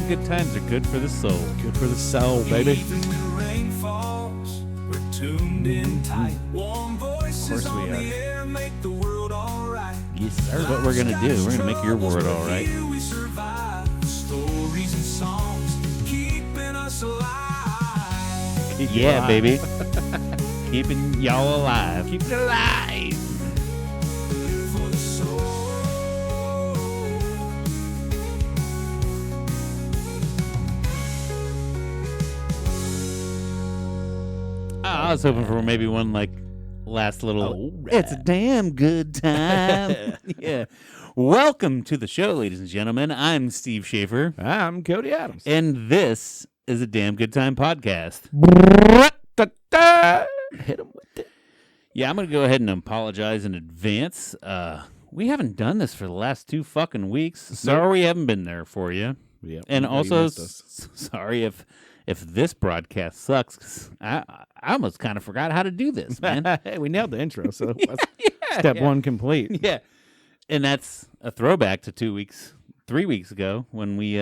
Damn good times are good for the soul. Good for the soul, baby. Even when rain falls, we're tuned in tight. Warm voices on the air make the world all right. Yes, sir. That's what we're going to do. We're going to make your world all right. Here we survive. Stories and songs keeping us alive. Keep it Yeah, alive. baby. Keeping y'all alive. Keep it alive. For the soul. I was hoping for maybe one like last little. All right. It's a damn good time. Yeah. Welcome to the show, ladies and gentlemen. I'm Steve Schaefer, I'm Cody Adams. and this is a damn good time podcast. Hit him with it. Yeah, I'm going to go ahead and apologize in advance. We haven't done this for the last 2 fucking weeks. Sorry we haven't been there for you. Yep. And Yeah, you also, missed us. sorry if this broadcast sucks. 'Cause I almost kind of forgot how to do this, man. Hey, we nailed the intro, so that's Yeah, step yeah. one complete. Yeah. And that's a throwback to 3 weeks ago when we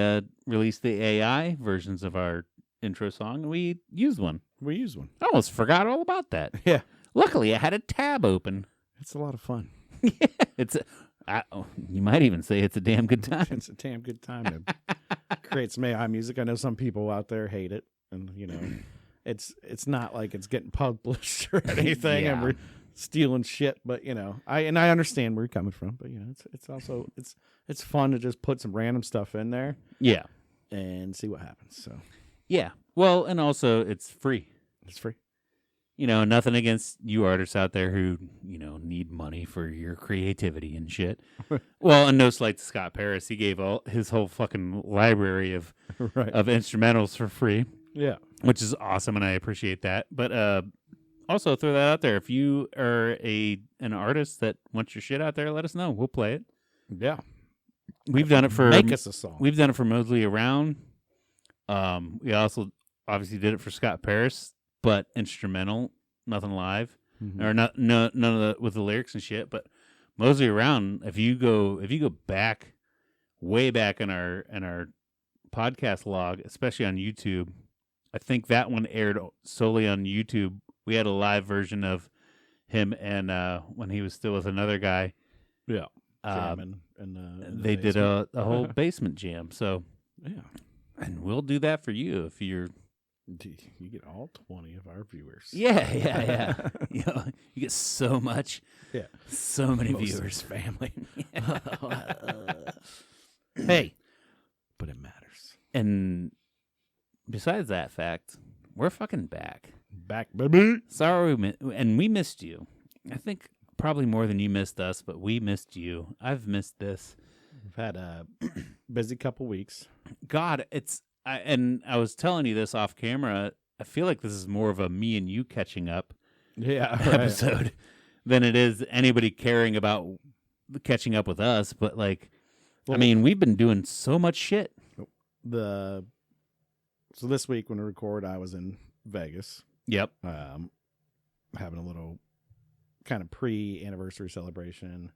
released the AI versions of our intro song. And we used one. We used one. I almost forgot all about that. Yeah, Luckily, I had a tab open. it's a lot of fun. It's you might even say it's a damn good time. It's a damn good time to create some AI music. I know some people out there hate it, and it's not like it's getting published or anything, and Yeah. we're stealing shit. But I understand where you're coming from. But it's also it's fun to just put some random stuff in there Yeah. and see what happens. So Yeah. Well, and also it's free. it's free. Nothing against you artists out there who, need money for your creativity and shit. Well, and no slight to Scott Paris. He gave his whole fucking library of Right. instrumentals for free, Yeah. which is awesome, and I appreciate that. But also throw that out there. If you are an artist that wants your shit out there, let us know. We'll play it. Yeah. We've done it for Make us a song. We've done it for Mosley Around. We also obviously did it for Scott Paris, but instrumental, nothing live, Mhm. or none of the with the lyrics and shit. But Mosley Around, if you go back, way back in our podcast log, especially on YouTube, I think that one aired solely on YouTube. We had a live version of him and when he was still with another guy. Yeah. Uh, Jamming in the they did basement. a whole basement jam. So, Yeah. and we'll do that for you if you're. You get all 20 of our viewers. Yeah. You get so much. Yeah. So many Most of viewers. his family. Hey, but it matters. And besides that fact, we're fucking back. Back, baby. Sorry, we missed you. I think probably more than you missed us, but we missed you. I've missed this. We've had a busy couple weeks. God, I was telling you this off camera. I feel like this is more of a me and you catching up Yeah. episode than it is anybody caring about catching up with us. But Well, I mean, we've been doing so much shit. So this week when we record, I was in Vegas, Yep. having a little kind of pre-anniversary celebration.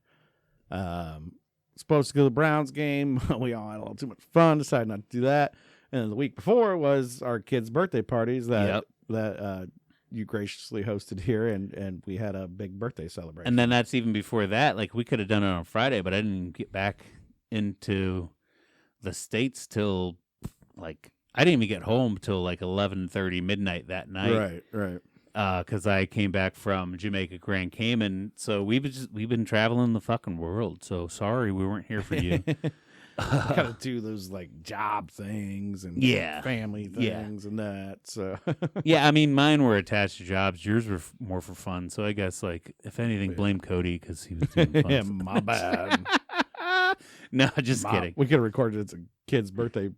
Supposed to go to the Browns game. We all had a little too much fun. Decided not to do that. And then the week before was our kids' birthday parties that you graciously hosted here, and we had a big birthday celebration. And then that's even before that. We could have done it on Friday, but I didn't get back into the States till I didn't even get home till 11:30 midnight that night. Right. Because I came back from Jamaica, Grand Cayman. So we've been traveling the fucking world. So sorry we weren't here for you. Gotta do those job things and Yeah. family Yeah. things and that. So Yeah, I mean, mine were attached to jobs. Yours were more for fun. So I guess, if anything, Yeah. blame Cody because he was doing fun. yeah, stuff. my bad. No, just kidding. We could have recorded it's a kid's birthday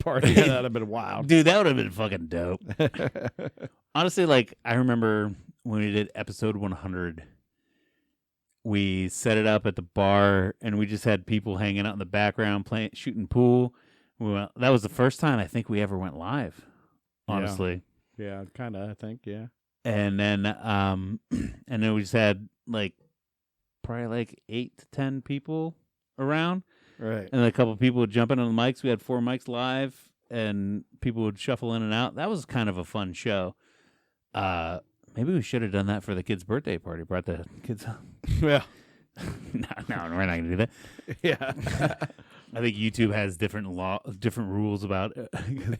party. That'd have been wild. Dude, that would have been fucking dope. Honestly, I remember when we did episode 100, we set it up at the bar, and we just had people hanging out in the background, shooting pool. That was the first time I think we ever went live, honestly. Yeah, kind of, I think, yeah. And then, and then we just had, probably 8 to 10 people around. Right. And a couple of people would jump in on the mics. We had 4 mics live, and people would shuffle in and out. That was kind of a fun show. Maybe we should have done that for the kids' birthday party. Brought the kids. Yeah. No, we're not gonna do that. Yeah. I think YouTube has different rules about it.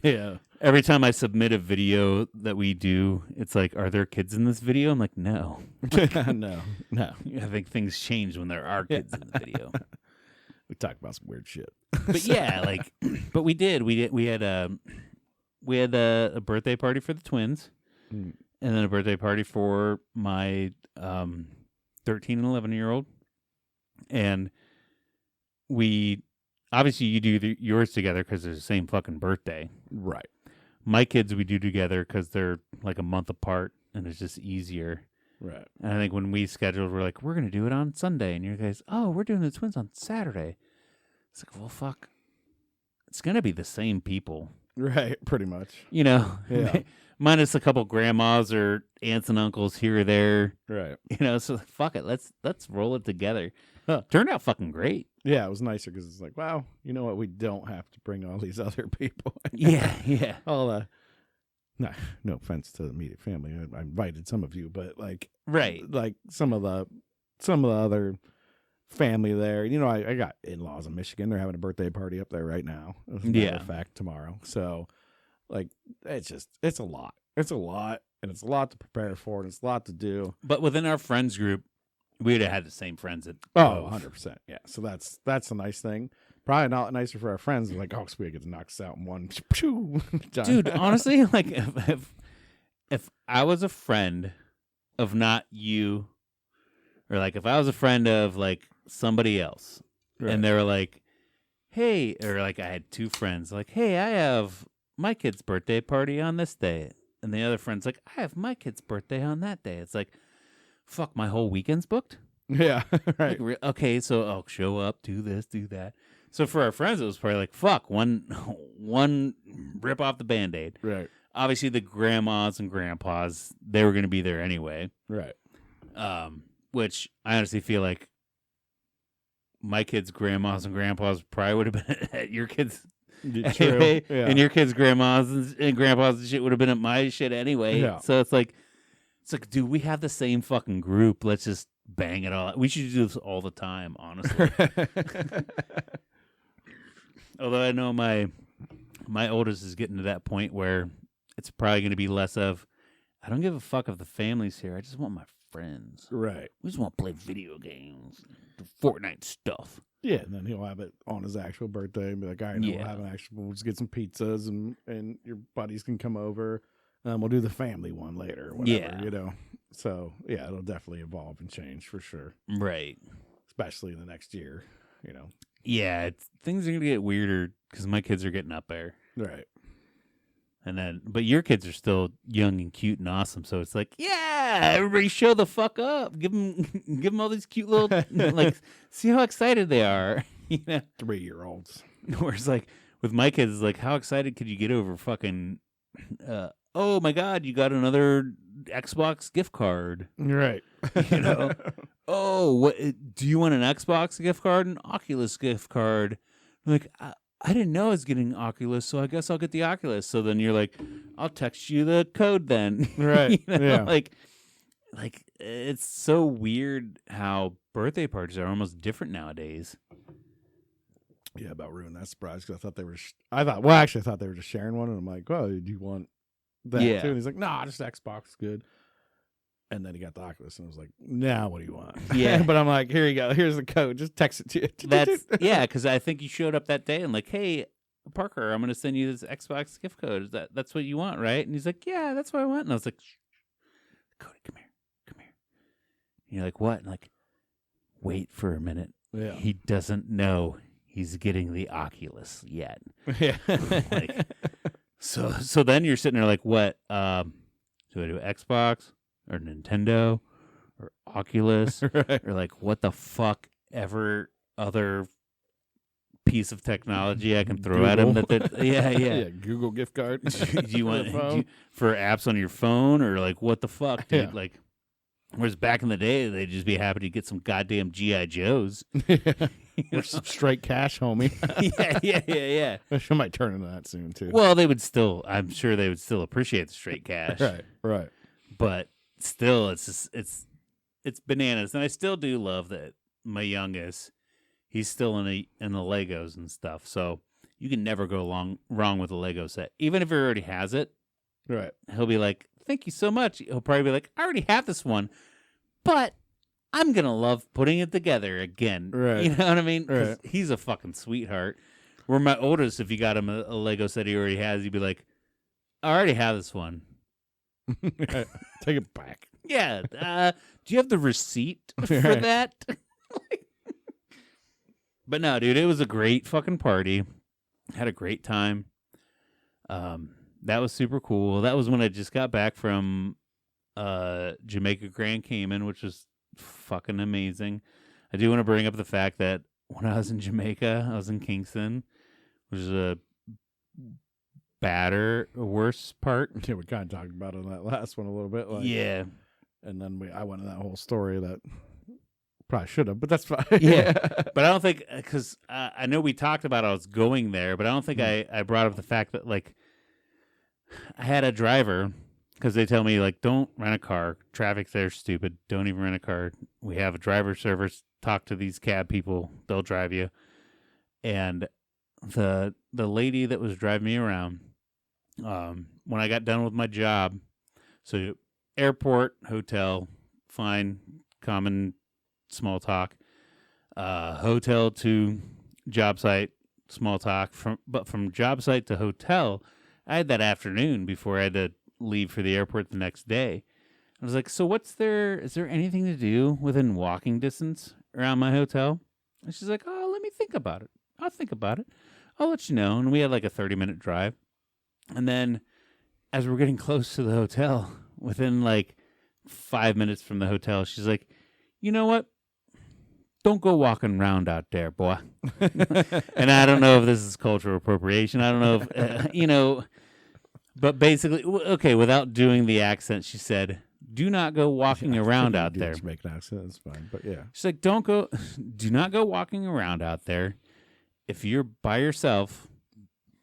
Yeah. Every time I submit a video that we do, it's like, are there kids in this video? I'm like, no. No. I think things change when there are kids in the video. We talk about some weird shit. But yeah, like, but we had a birthday party for the twins, and then a birthday party for my 13 and 11-year-old, and we obviously you do yours together because they're the same fucking birthday, right? My kids we do together because they're like a month apart, and it's just easier. Right. And I think when we scheduled, we're like, we're going to do it on Sunday. And you guys, oh, we're doing the twins on Saturday. It's like, well, fuck. It's going to be the same people. Right. Pretty much. You know, Yeah. Minus a couple grandmas or aunts and uncles here or there. Right. You know, so fuck it. Let's roll it together. Huh. Turned out fucking great. Yeah, it was nicer because it's like, wow, you know what? We don't have to bring all these other people. Yeah. All no offense to the immediate family. I invited some of you, but like some of the other family there. You know, I got in-laws in Michigan. They're having a birthday party up there right now. As a matter of fact, tomorrow. So like it's a lot. It's a lot, and it's a lot to prepare for, and it's a lot to do. But within our friends group, we'd have had the same friends at 100%. Yeah. So that's a nice thing. Probably not nicer for our friends. Like, oh, we get to knock us out in one. Dude, honestly, like if I was a friend of not you, or like if I was a friend of like somebody else, right, and they were like, hey, or like I had 2 friends, like, hey, I have my kid's birthday party on this day. And the other friend's like, I have my kid's birthday on that day. It's like, fuck, my whole weekend's booked? Yeah, right. Like, okay, so I'll show up, do this, do that. So for our friends, it was probably like, fuck, one rip off the Band-Aid. Right. Obviously, the grandmas and grandpas, they were going to be there anyway. Right. Which I honestly feel like my kids' grandmas and grandpas probably would have been at your kids' anyway, yeah. And your kids' grandmas and grandpas and shit would have been at my shit anyway. Yeah. So it's like, dude, we have the same fucking group. Let's just bang it all. We should do this all the time, honestly. Although I know my oldest is getting to that point where it's probably going to be less of, I don't give a fuck if the family's here. I just want my friends. Right. We just want to play video games, do Fortnite stuff. Yeah, and then he'll have it on his actual birthday and be like, all right, we'll have an actual, we'll just get some pizzas and your buddies can come over. We'll do the family one later, whatever, you know. So, yeah, it'll definitely evolve and change for sure. Right. Especially in the next year, you know. Yeah, things are going to get weirder because my kids are getting up there. Right. And then, but your kids are still young and cute and awesome. So it's like, yeah, everybody show the fuck up. Give them all these cute little, like, see how excited they are. You know? 3-year-olds. Whereas like with my kids, it's like, how excited could you get over fucking, oh my God, you got another Xbox gift card. Right. You know? Oh, what, do you want an Xbox gift card? An Oculus gift card? Like, I didn't know I was getting Oculus, so I guess I'll get the Oculus. So then you're like, I'll text you the code then. Right. You know? Yeah. Like it's so weird how birthday parties are almost different nowadays. Yeah, about ruined that surprise because I thought they were. I thought they were just sharing one, and I'm like, "Well, do you want that too?" And he's like, "Nah, just Xbox is good." And then he got the Oculus, and I was like, "Now, what do you want?" Yeah, but I'm like, "Here you go. Here's the code. Just text it to you." That's because I think you showed up that day and like, "Hey, Parker, I'm going to send you this Xbox gift code. That's what you want, right?" And he's like, "Yeah, that's what I want." And I was like, "Cody, come here. And you're like, "What?" And like, wait for a minute. Yeah, he doesn't know he's getting the Oculus yet. Yeah. Like, so then you're sitting there like, what? Do I do Xbox or Nintendo or Oculus right. or like what the fuck ever other piece of technology I can throw at him? Yeah. Google gift card. do you want for apps on your phone or like what the fuck, dude? Yeah. Like. Whereas back in the day, they'd just be happy to get some goddamn G.I. Joes. Or some straight cash, homie. yeah. I might turn into that soon too. Well, I'm sure they would still appreciate the straight cash. Right. But still, it's bananas. And I still do love that my youngest, he's still in the Legos and stuff. So you can never go wrong with a Lego set. Even if he already has it, Right. he'll be like, thank you so much. He'll probably be like, I already have this one, but I'm going to love putting it together again. Right. You know what I mean? 'Cause Right. he's a fucking sweetheart. Where my oldest, if you got him a Lego set he already has, he'd be like, I already have this one. Take it back. Yeah. Do you have the receipt for Right. that? But no, dude, it was a great fucking party. Had a great time. That was super cool. That was when I just got back from Jamaica Grand Cayman, which was fucking amazing. I do want to bring up the fact that when I was in Jamaica, I was in Kingston, which is a worse part. Yeah, we kind of talked about it in that last one a little bit. Yeah. And then I went in that whole story that probably should have, but that's fine. Yeah. But I don't think, because I know we talked about I was going there, but I don't think I brought up the fact that, like, I had a driver, because they tell me, like, don't rent a car. Traffic there's stupid. Don't even rent a car. We have a driver service. Talk to these cab people. They'll drive you. And the lady that was driving me around, when I got done with my job, so airport, hotel, fine, common small talk. Hotel to job site, small talk. But from job site to hotel, I had that afternoon before I had to leave for the airport the next day. I was like, so is there anything to do within walking distance around my hotel? And she's like, oh, let me think about it. I'll think about it. I'll let you know. And we had like a 30-minute drive. And then as we're getting close to the hotel, within like 5 minutes from the hotel, she's like, you know what? Don't go walking around out there, boy. And I don't know if this is cultural appropriation. I don't know if, but basically, okay, without doing the accent, she said, do not go walking around out there. Make an accent, it's fine. But yeah. She's like, do not go walking around out there. If you're by yourself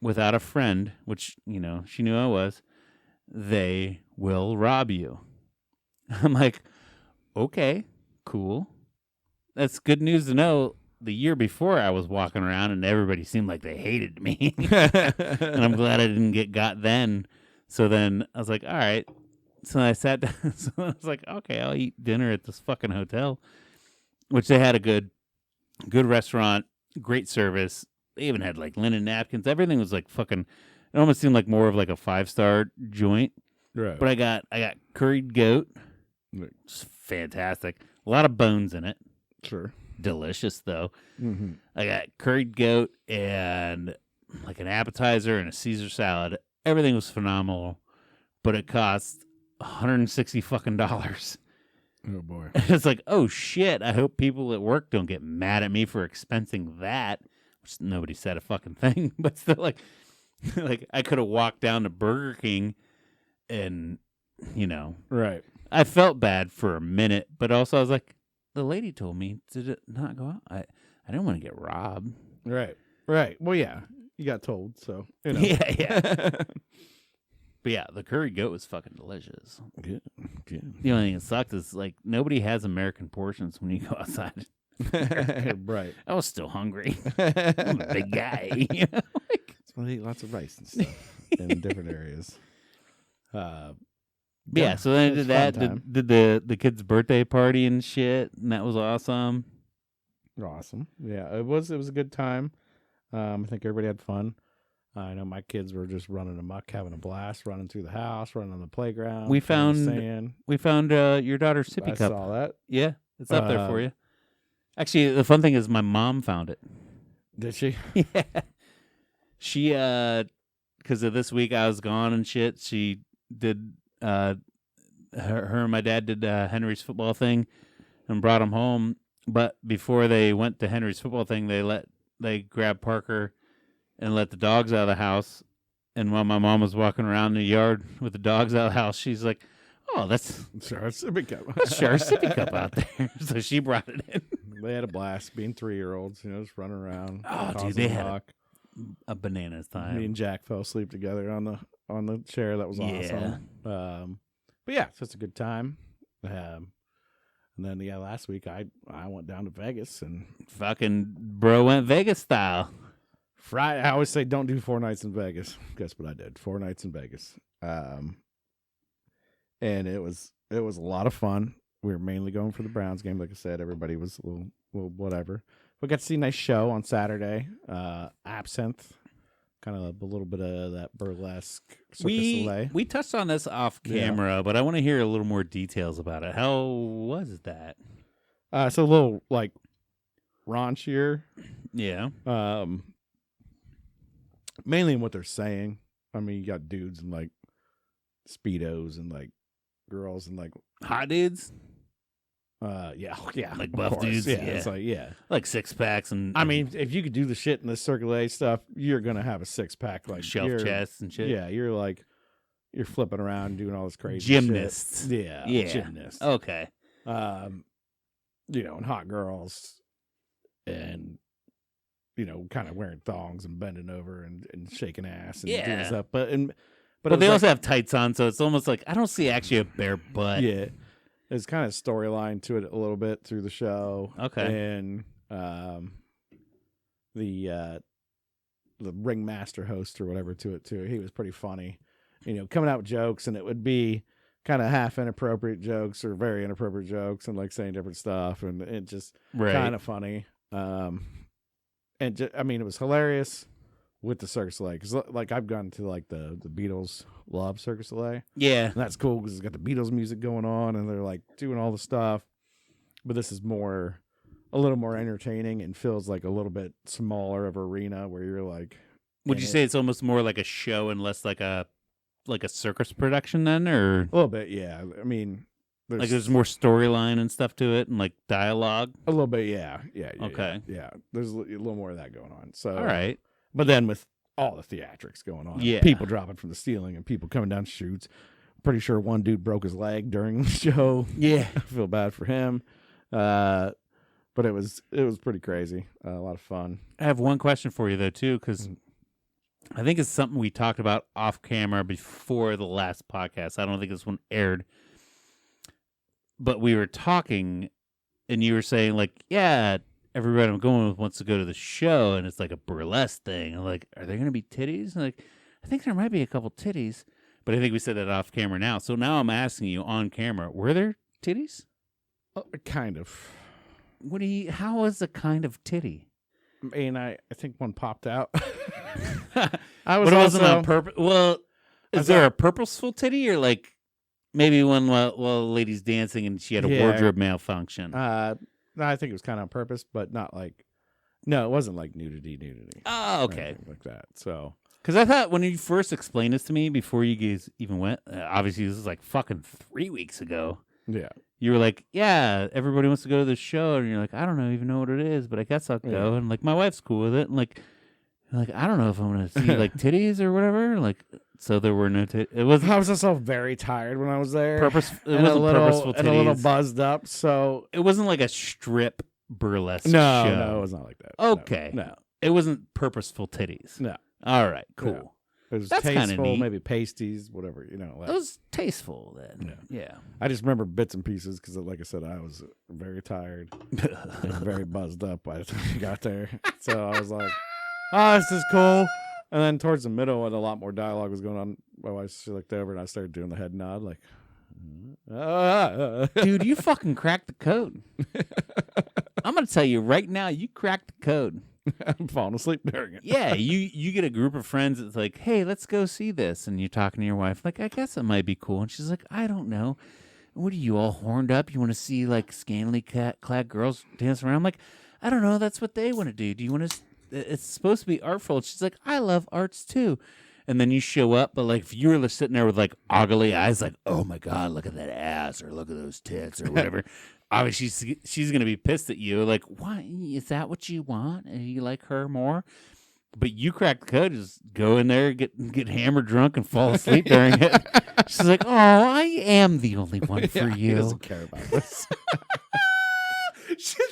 without a friend, which, she knew I was, they will rob you. I'm like, okay, cool. That's good news to know. The year before I was walking around and everybody seemed like they hated me. And I'm glad I didn't get got then. So then I was like, all right. So I sat down. So I was like, okay, I'll eat dinner at this fucking hotel, which they had a good restaurant, great service. They even had like linen napkins. Everything was like fucking, it almost seemed like more of like a 5-star joint. Right. But I got curried goat. Right. It's fantastic. A lot of bones in it. Sure. Delicious though. Mm-hmm. I got curried goat and like an appetizer and a Caesar salad. Everything was phenomenal, but it cost $160 fucking dollars. Oh boy. It's like, oh shit. I hope people at work don't get mad at me for expensing that. Which nobody said a fucking thing, but still, like I could have walked down to Burger King, and Right. I felt bad for a minute, but also I was like, the lady told me to not go out. I didn't want to get robbed. Right. Well, yeah, you got told, so Yeah. But yeah, the curry goat was fucking delicious. Good. The only thing that sucked is like nobody has American portions when you go outside. Right. I was still hungry. I'm a big guy. That's why they eat lots of rice and stuff in different areas. Yeah, so then I did that. Time. Did the kid's birthday party and shit, and that was awesome. Awesome. Yeah, it was a good time. I think everybody had fun. I know my kids were just running amok, having a blast, running through the house, running on the playground. We found your daughter's sippy I cup. saw that. Yeah, it's up there for you. Actually, the fun thing is my mom found it. Did she? Yeah. She because of this week I was gone and shit. She did her and my dad did Henry's football thing and brought him home. But before they went to Henry's football thing, they grabbed Parker and let the dogs out of the house. And while my mom was walking around the yard with the dogs out of the house, she's like, "Oh, that's Sure, sippy cup. That's Char's sippy cup out there." So she brought it in. They had a blast being 3-year-olds, just running around. Oh, dude, they had a bananas time. Me and Jack fell asleep together on the chair. That was awesome. But yeah, it's just a good time. And then last week I went down to Vegas and fucking bro went Vegas style. Friday. I always say don't do 4 nights in Vegas. Guess what I did? 4 nights in Vegas. And it was a lot of fun. We were mainly going for the Browns game. Like I said, everybody was a little whatever. We got to see a nice show on Saturday. Absinthe, kind of a little bit of that burlesque Circus Soleil. We touched on this off camera, but I want to hear a little more details about it. How was that? So a little like raunchier. Yeah. Mainly in what they're saying. I mean, you got dudes and like Speedos and like girls and like hot dudes. Yeah, like buff dudes. Yeah, it's like 6-packs and. I mean, if you could do the shit in the Circle A stuff, you're gonna have a 6-pack like shelf chests and shit. Yeah, you're flipping around doing all this crazy gymnasts. Shit. Yeah, gymnasts. Okay. And hot girls, and kind of wearing thongs and bending over and shaking ass and doing stuff. But they also have tights on, so it's almost like I don't see actually a bare butt. Yeah. There's kind of storyline to it a little bit through the show. Okay. And the ringmaster host or whatever to it too. He was pretty funny. Coming out with jokes, and it would be kind of half inappropriate jokes or very inappropriate jokes and like saying different stuff, and it just kind of funny. And it was hilarious with the Circus Soleil, because like I've gone to like the Beatles love Circus Soleil. Yeah, and that's cool because it's got the Beatles music going on and they're like doing all the stuff. But this is a little more entertaining and feels like a little bit smaller of arena where you're like. Would you say it's almost more like a show and less like a circus production then, or a little bit? Yeah, I mean, there's more storyline and stuff to it and like dialogue. A little bit, yeah. Okay, yeah. There's a little more of that going on. So all right. But then with all the theatrics going on, people dropping from the ceiling and people coming down chutes. Pretty sure one dude broke his leg during the show. Yeah, I feel bad for him. But it was pretty crazy. A lot of fun. I have one question for you though too, because I think it's something we talked about off camera before the last podcast. I don't think this one aired, but we were talking, and you were saying like, yeah. Everybody I'm going with wants to go to the show, and it's like a burlesque thing. I'm like, are there going to be titties? And like, I think there might be a couple titties, but I think we said that off camera now. So now I'm asking you on camera, were there titties? Kind of. How was a kind of titty? I mean, I think one popped out. I was wasn't on purpose. Well, is there a purposeful titty, or like maybe one while the lady's dancing and she had a wardrobe malfunction? No, I think it was kind of on purpose, but not like. No, it wasn't like nudity. Oh, okay, like that. So, because I thought when you first explained this to me before you guys even went, obviously this is like fucking 3 weeks ago. Yeah, you were like, yeah, everybody wants to go to the show, and you're like, I don't even know what it is, but I guess I'll go. And like my wife's cool with it, and like I don't know if I'm gonna see like titties or whatever. Like, so there were no titties. It was. I was also very tired when I was there. It wasn't purposeful titties. And a little buzzed up. So it wasn't like a strip burlesque show. No, it was not like that. Okay, no, it wasn't purposeful titties. No. All right, cool. No. It was That's tasteful, neat. maybe pasties, whatever, Like, it was tasteful then. Yeah. I just remember bits and pieces because, like I said, I was very tired and very buzzed up by the time we got there. So I was like, oh, this is cool. And then towards the middle, when a lot more dialogue was going on, my wife, she looked over and I started doing the head nod, like, dude, you fucking cracked the code. I'm going to tell you right now, you cracked the code. I'm falling asleep during it. Yeah, you get a group of friends that's like, hey, let's go see this. And you're talking to your wife, like, I guess it might be cool. And she's like, I don't know. What are you all horned up? You want to see like scantily clad girls dance around? I'm like, I don't know. That's what they want to do. Do you want to? It's supposed to be artful. She's like, I love arts too. And then you show up, but like if you were sitting there with like oggly eyes, like, oh my God, look at that ass or look at those tits or whatever. Obviously, she's going to be pissed at you. Like, why? Is that what you want? And you like her more? But you crack the code, just go in there, get hammered drunk, and fall asleep during it. She's like, oh, I am the only one for you. He doesn't care about this.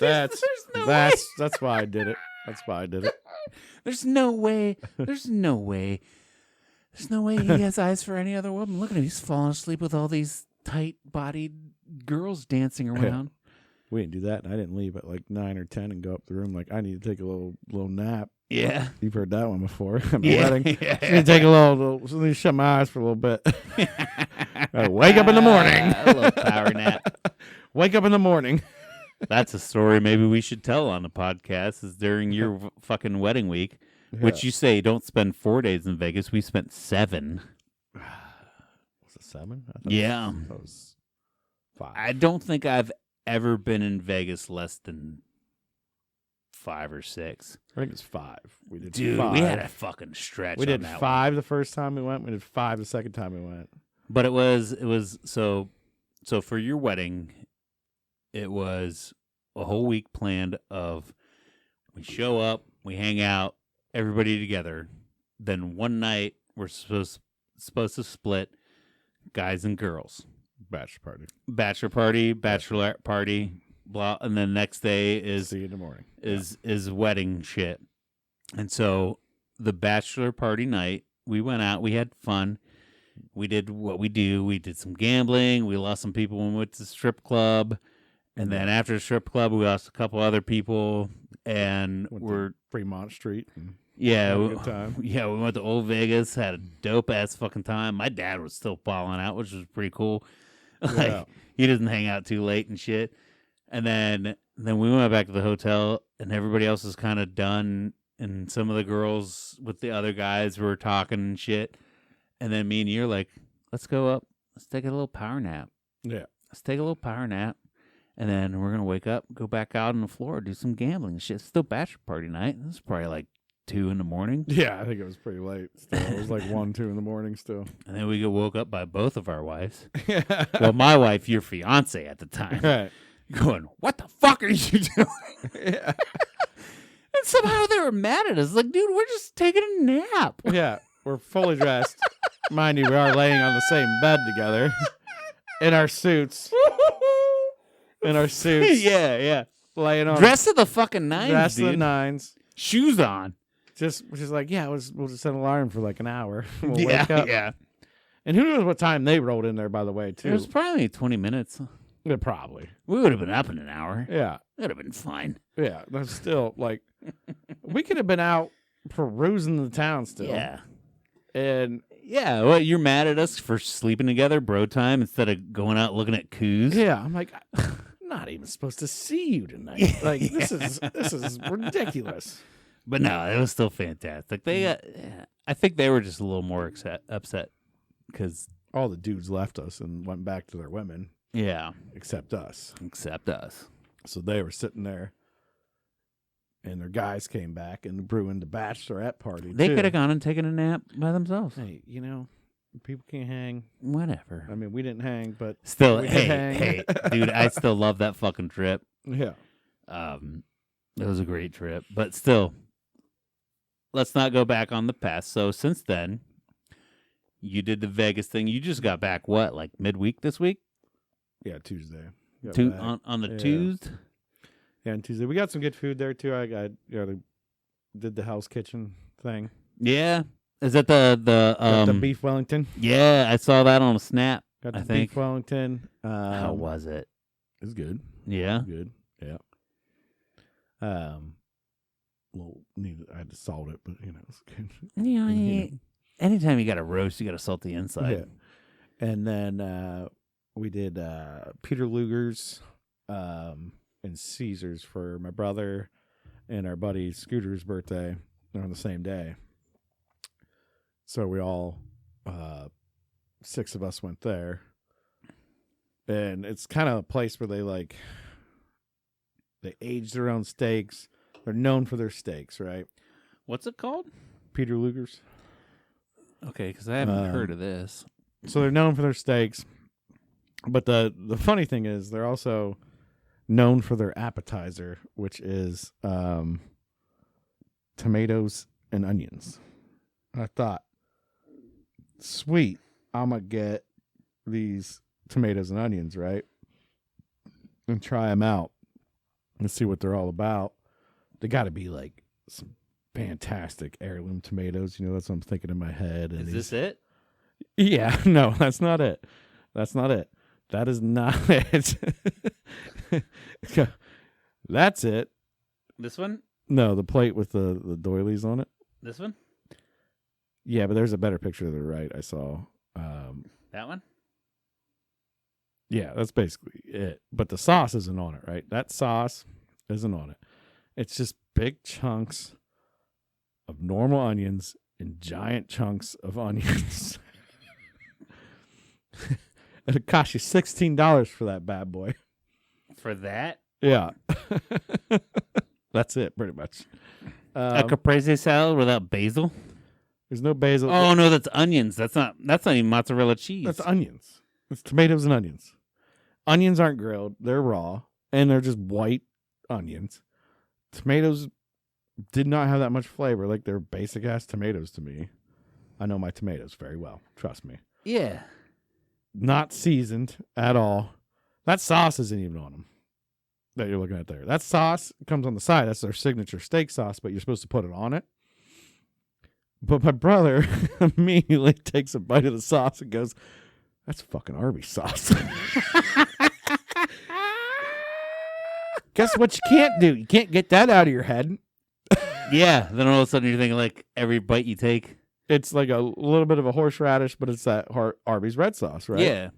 That's no way. that's why I did it. That's why I did it. There's no way. There's no way. There's no way he has eyes for any other woman. Look at him. He's falling asleep with all these tight-bodied girls dancing around. We didn't do that. And I didn't leave at like 9 or 10 and go up the room like I need to take a little nap. Yeah. You've heard that one before. At my Yeah. wedding. I need to take a little let me shut my eyes for a little bit. Wake up in the morning. A little power nap. Wake up in the morning. That's a story maybe we should tell on the podcast is during your fucking wedding week, which you say don't spend 4 days in Vegas. We spent 7. Was it 7? I thought Yeah. It was 5. I don't think I've ever been in Vegas less than 5 or 6. I think it's 5. We did Dude, 5. we had a fucking stretch. We on did that 5 one. the first time we went. We did 5 the second time we went. But it was so for your wedding, it was a whole week planned of we show up, we hang out, everybody together. Then one night we're supposed to split guys and girls. Bachelor party, bachelorette party, blah, and then next day is see you in the morning. Is wedding shit. And so the bachelor party night, we went out, we had fun. We did what we do. We did some gambling. We lost some people when we went to the strip club. And then after the strip club, we lost a couple other people. And we're Fremont Street. yeah, had a good time. Yeah, we went to Old Vegas, had a dope ass fucking time. My dad was still balling out, which was pretty cool. Like Yeah. he doesn't hang out too late and shit. And then we went back to the hotel, and everybody else was kind of done. And some of the girls with the other guys were talking and shit. And then me and you're like, let's go up. Let's take a little power nap. Yeah. Let's take a little power nap. And then we're going to wake up, go back out on the floor, do some gambling and shit. It's still bachelor party night. It was probably like 2 in the morning. Yeah, I think it was pretty late still. It was like 1, 2 in the morning still. And then we get woke up by both of our wives. Yeah. Well, my wife, your fiance at the time, Right. going, what the fuck are you doing? Yeah. And somehow they were mad at us. Like, dude, we're just taking a nap. Yeah. We're fully dressed. Mind you, we are laying on the same bed together. In our suits. Yeah. Laying on. Dress to the fucking nines, Dressed to dude. the nines. Shoes on. Which is like, yeah, we'll just set an alarm for like an hour. We'll Yeah, wake up. yeah. And who knows what time they rolled in there, by the way, too. It was probably 20 minutes. Yeah, probably. We would have been up in an hour. Yeah. That would have been fine. Yeah. That's still like, we could have been out perusing the town still. Yeah. And Yeah, well, you're mad at us for sleeping together, bro time, instead of going out looking at coos. yeah, I'm like, I'm not even supposed to see you tonight. Like, this is ridiculous. But no, it was still fantastic. They, I think they were just a little more upset because, All the dudes left us and went back to their women, yeah, except us. except us. So they were sitting there, and their guys came back and ruined the bachelorette party. They too. could have gone and taken a nap by themselves. Hey, people can't hang. Whatever. I mean, we didn't hang, but Still, we did hey, hang. hey, dude, I still love that fucking trip. Yeah. It was a great trip, but still, let's not go back on the past. So since then, you did the Vegas thing. You just got back, what, like midweek this week? Yeah, Tuesday. Got Tu- back. on the Yeah. Tuesday? Yeah, on Tuesday. We got some good food there, too. I did the Hell's Kitchen thing. Yeah. Is that the Got the beef Wellington. Yeah, I saw that on a snap. Got the I think. beef Wellington. How was it? It was good. Yeah. Good. Yeah. Well, I had to salt it, but it's good. Anytime you got a roast, you got to salt the inside. Yeah. And then we did Peter Luger's and Caesar's for my brother and our buddy Scooter's birthday. They're on the same day. So we all, 6 of us went there. And it's kind of a place where they age their own steaks. They're known for their steaks, right? What's it called? Peter Luger's. Okay, because I haven't heard of this. So they're known for their steaks. But the funny thing is they're also known for their appetizer, which is tomatoes and onions. I thought, sweet, I'm going to get these tomatoes and onions, right? And try them out. Let's see what they're all about. They got to be like some fantastic heirloom tomatoes. You know, that's what I'm thinking in my head. And Is this it? Yeah, no, that's not it. That's not it. That is not it. That's it. This one? No, the plate with the doilies on it. This one? Yeah, but there's a better picture to the right I saw. That one? Yeah, that's basically it. But the sauce isn't on it, right? That sauce isn't on it. It's just big chunks of normal onions and giant chunks of onions. It'll cost you $16 for that bad boy. For that? Yeah. That's it, pretty much. A caprese salad without basil? There's no basil. Oh no, that's onions. That's not even mozzarella cheese. That's onions. It's tomatoes and onions. Onions aren't grilled. They're raw. And they're just white onions. Tomatoes did not have that much flavor. Like, they're basic-ass tomatoes to me. I know my tomatoes very well. Trust me. Yeah. Not seasoned at all. That sauce isn't even on them that you're looking at there. That sauce comes on the side. That's their signature steak sauce, but you're supposed to put it on it. But my brother immediately takes a bite of the sauce and goes, "That's fucking Arby's sauce." Guess what you can't do? You can't get that out of your head. Yeah. Then all of a sudden you're thinking like every bite you take. It's like a little bit of a horseradish, but it's that Arby's red sauce, right? Yeah.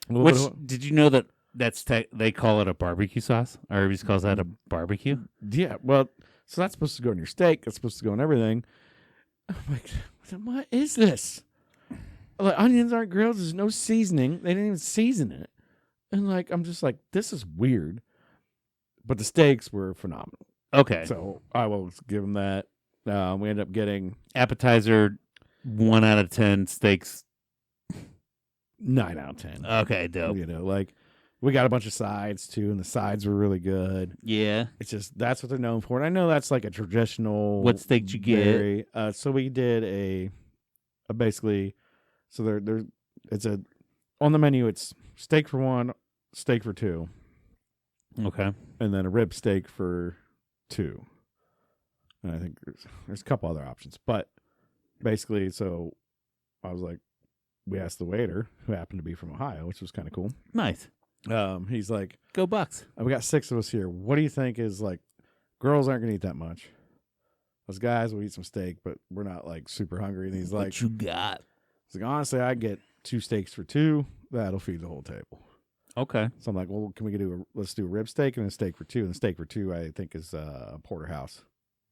Which did you know that they call it a barbecue sauce? Arby's calls that a barbecue. Yeah. Well, so that's supposed to go in your steak. That's supposed to go in everything. I'm like, what is this? Like, onions aren't grilled. There's no seasoning. They didn't even season it. And like, I'm just like, this is weird. But the steaks were phenomenal. Okay. So I will give them that. We ended up getting appetizer 1 out of 10, steaks 9 out of 10. Okay, dope. You know, like, we got a bunch of sides too, and the sides were really good. Yeah. It's just, that's what they're known for. And I know that's like a traditional. What steak did you get? So we did a basically, so it's on the menu, it's steak for 1, steak for 2. Okay. And then a rib steak for 2. And I think there's a couple other options. But basically, so I was like, we asked the waiter, who happened to be from Ohio, which was kind of cool. Nice. He's like, "Go Bucks. We got 6 of us here. What do you think is like, girls aren't going to eat that much. Us guys will eat some steak, but we're not like super hungry." And he's like, "What you got?" He's like, "Honestly, I get 2 steaks for 2. That'll feed the whole table." Okay. So I'm like, "Well, can we let's do a rib steak and a steak for 2. And the steak for 2, I think, is porterhouse.